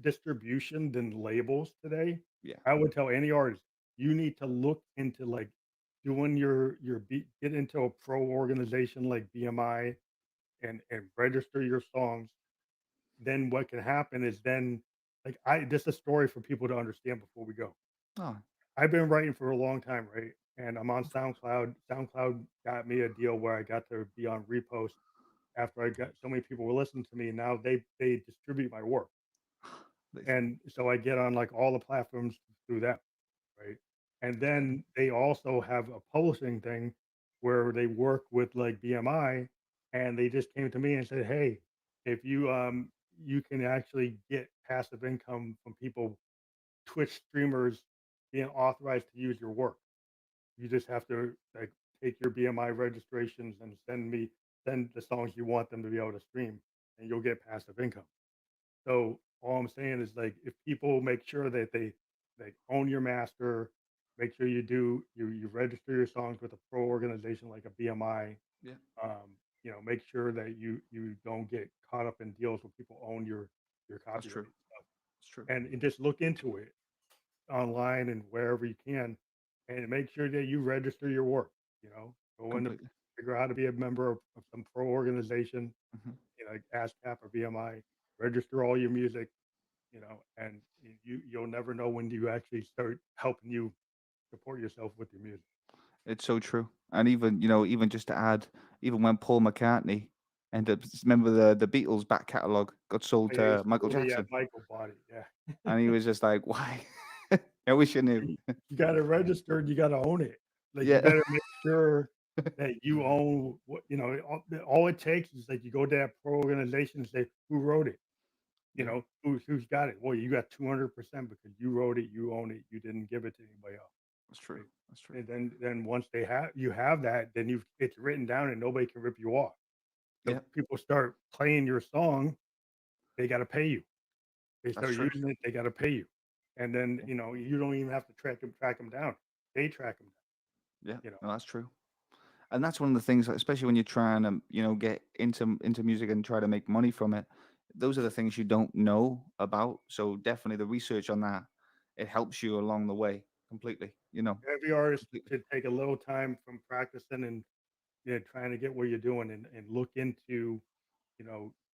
distribution than labels today. yeah, I would tell any artist you need to look into like doing your beat, get into a pro organization like BMI and register your songs. Then what can happen is then like this is a story for people to understand before we go. oh, I've been writing for a long time, right? And I'm on of course. SoundCloud. SoundCloud got me a deal where I got to be on repost after I got so many people were listening to me. And now they distribute my work, Listen, and so I get on like all the platforms through that, right? And okay, then they also have a publishing thing where they work with like BMI, and they just came to me and said, "Hey, if you you can actually get passive income from people, Twitch streamers being authorized to use your work. You just have to like take your BMI registrations and send the songs you want them to be able to stream, and you'll get passive income. So all I'm saying is like if people make sure that they own your master, make sure you register your songs with a pro organization like a BMI. Yeah, Make sure that you don't get caught up in deals where people own your that's true. copyright stuff, It's true. and just look into it online and wherever you can, and make sure that you register your work. Go into Completely. figure out how to be a member of some pro organization, Hmm. like ASCAP or BMI. Register all your music, and you'll never know when you actually start helping you support yourself with your music. It's so true. And even, even just to add, even when Paul McCartney ended up, remember the Beatles back catalogue got sold Yeah, to Michael yeah, Jackson, Michael bought it. Yeah, and he was just like, "Why? I wish I knew." you got to register and you got to own it. Like you Yeah, better make sure that you own what all it takes is like you go to that pro organization and say who wrote it. yeah, Who's got it. Well, you got 200% because you wrote it, you own it, you didn't give it to anybody else. that's true. Right? That's true. And then once you have that, then it's written down and nobody can rip you off. So Yeah, people start playing your song, they got to pay you. They that's start true. using it, they got to pay you. And then Yeah, you don't even have to track them down. They track them yeah, down. no, that's true. And that's one of the things, like, especially when you're trying to, get into music and try to make money from it. Those are the things you don't know about. So definitely the research on that, it helps you along the way completely. Every artist Completely. should take a little time from practicing and trying to get what you're doing, and look into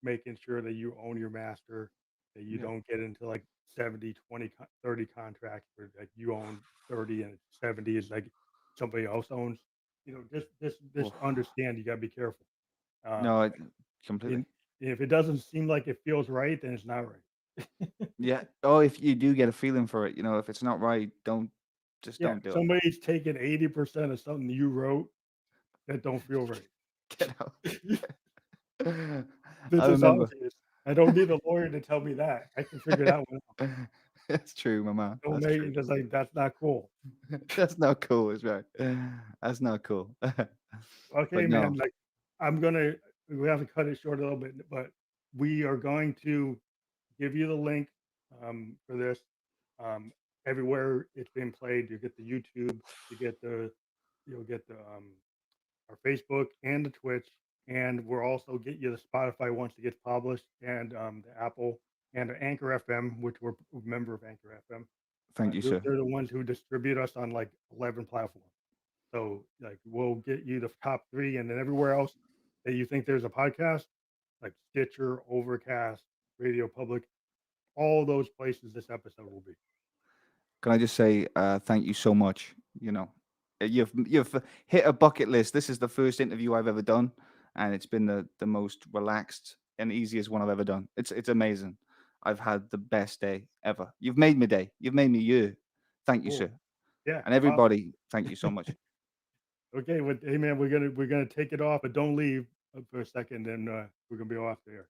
making sure that you own your master, that you Yeah, don't get into like 70, 20, 30 contracts where like you own 30 and 70 is like somebody else owns. Just oof. understand you got to be careful. No, Like, completely. and if it doesn't seem like it feels right, then it's not right. Yeah. Oh, if you do get a feeling for it, if it's not right, just Yeah, don't do it. somebody's taking 80% of something you wrote that don't feel right. Get out. This I is remember. obvious. I don't need a lawyer to tell me that. I can figure that one out. That's true, my man. Don't That's make true. it just like that's not cool. That's not cool. It's right. That's not cool. Okay, But man. no, Like we have to cut it short a little bit, but we are going to give you the link for this. Um, Everywhere it's being played, you get the YouTube, you get you'll get our Facebook and the Twitch, and we'll also get you the Spotify once it gets published, and the Apple and the Anchor FM, which we're a member of Anchor FM. thank you, sir. They're the ones who distribute us on like 11 platforms. So like we'll get you the top three, and then everywhere else that you think there's a podcast, like Stitcher, Overcast, Radio Public, all those places this episode will be. Can I just say thank you so much? You've hit a bucket list. This is the first interview I've ever done, and it's been the most relaxed and easiest one I've ever done. It's amazing. I've had the best day ever. You've made my day. You've made me you. Thank you, Cool. sir. Yeah. And everybody, thank you so much. Okay. Well, hey man, we're gonna take it off, but don't leave for a second, and we're gonna be off there.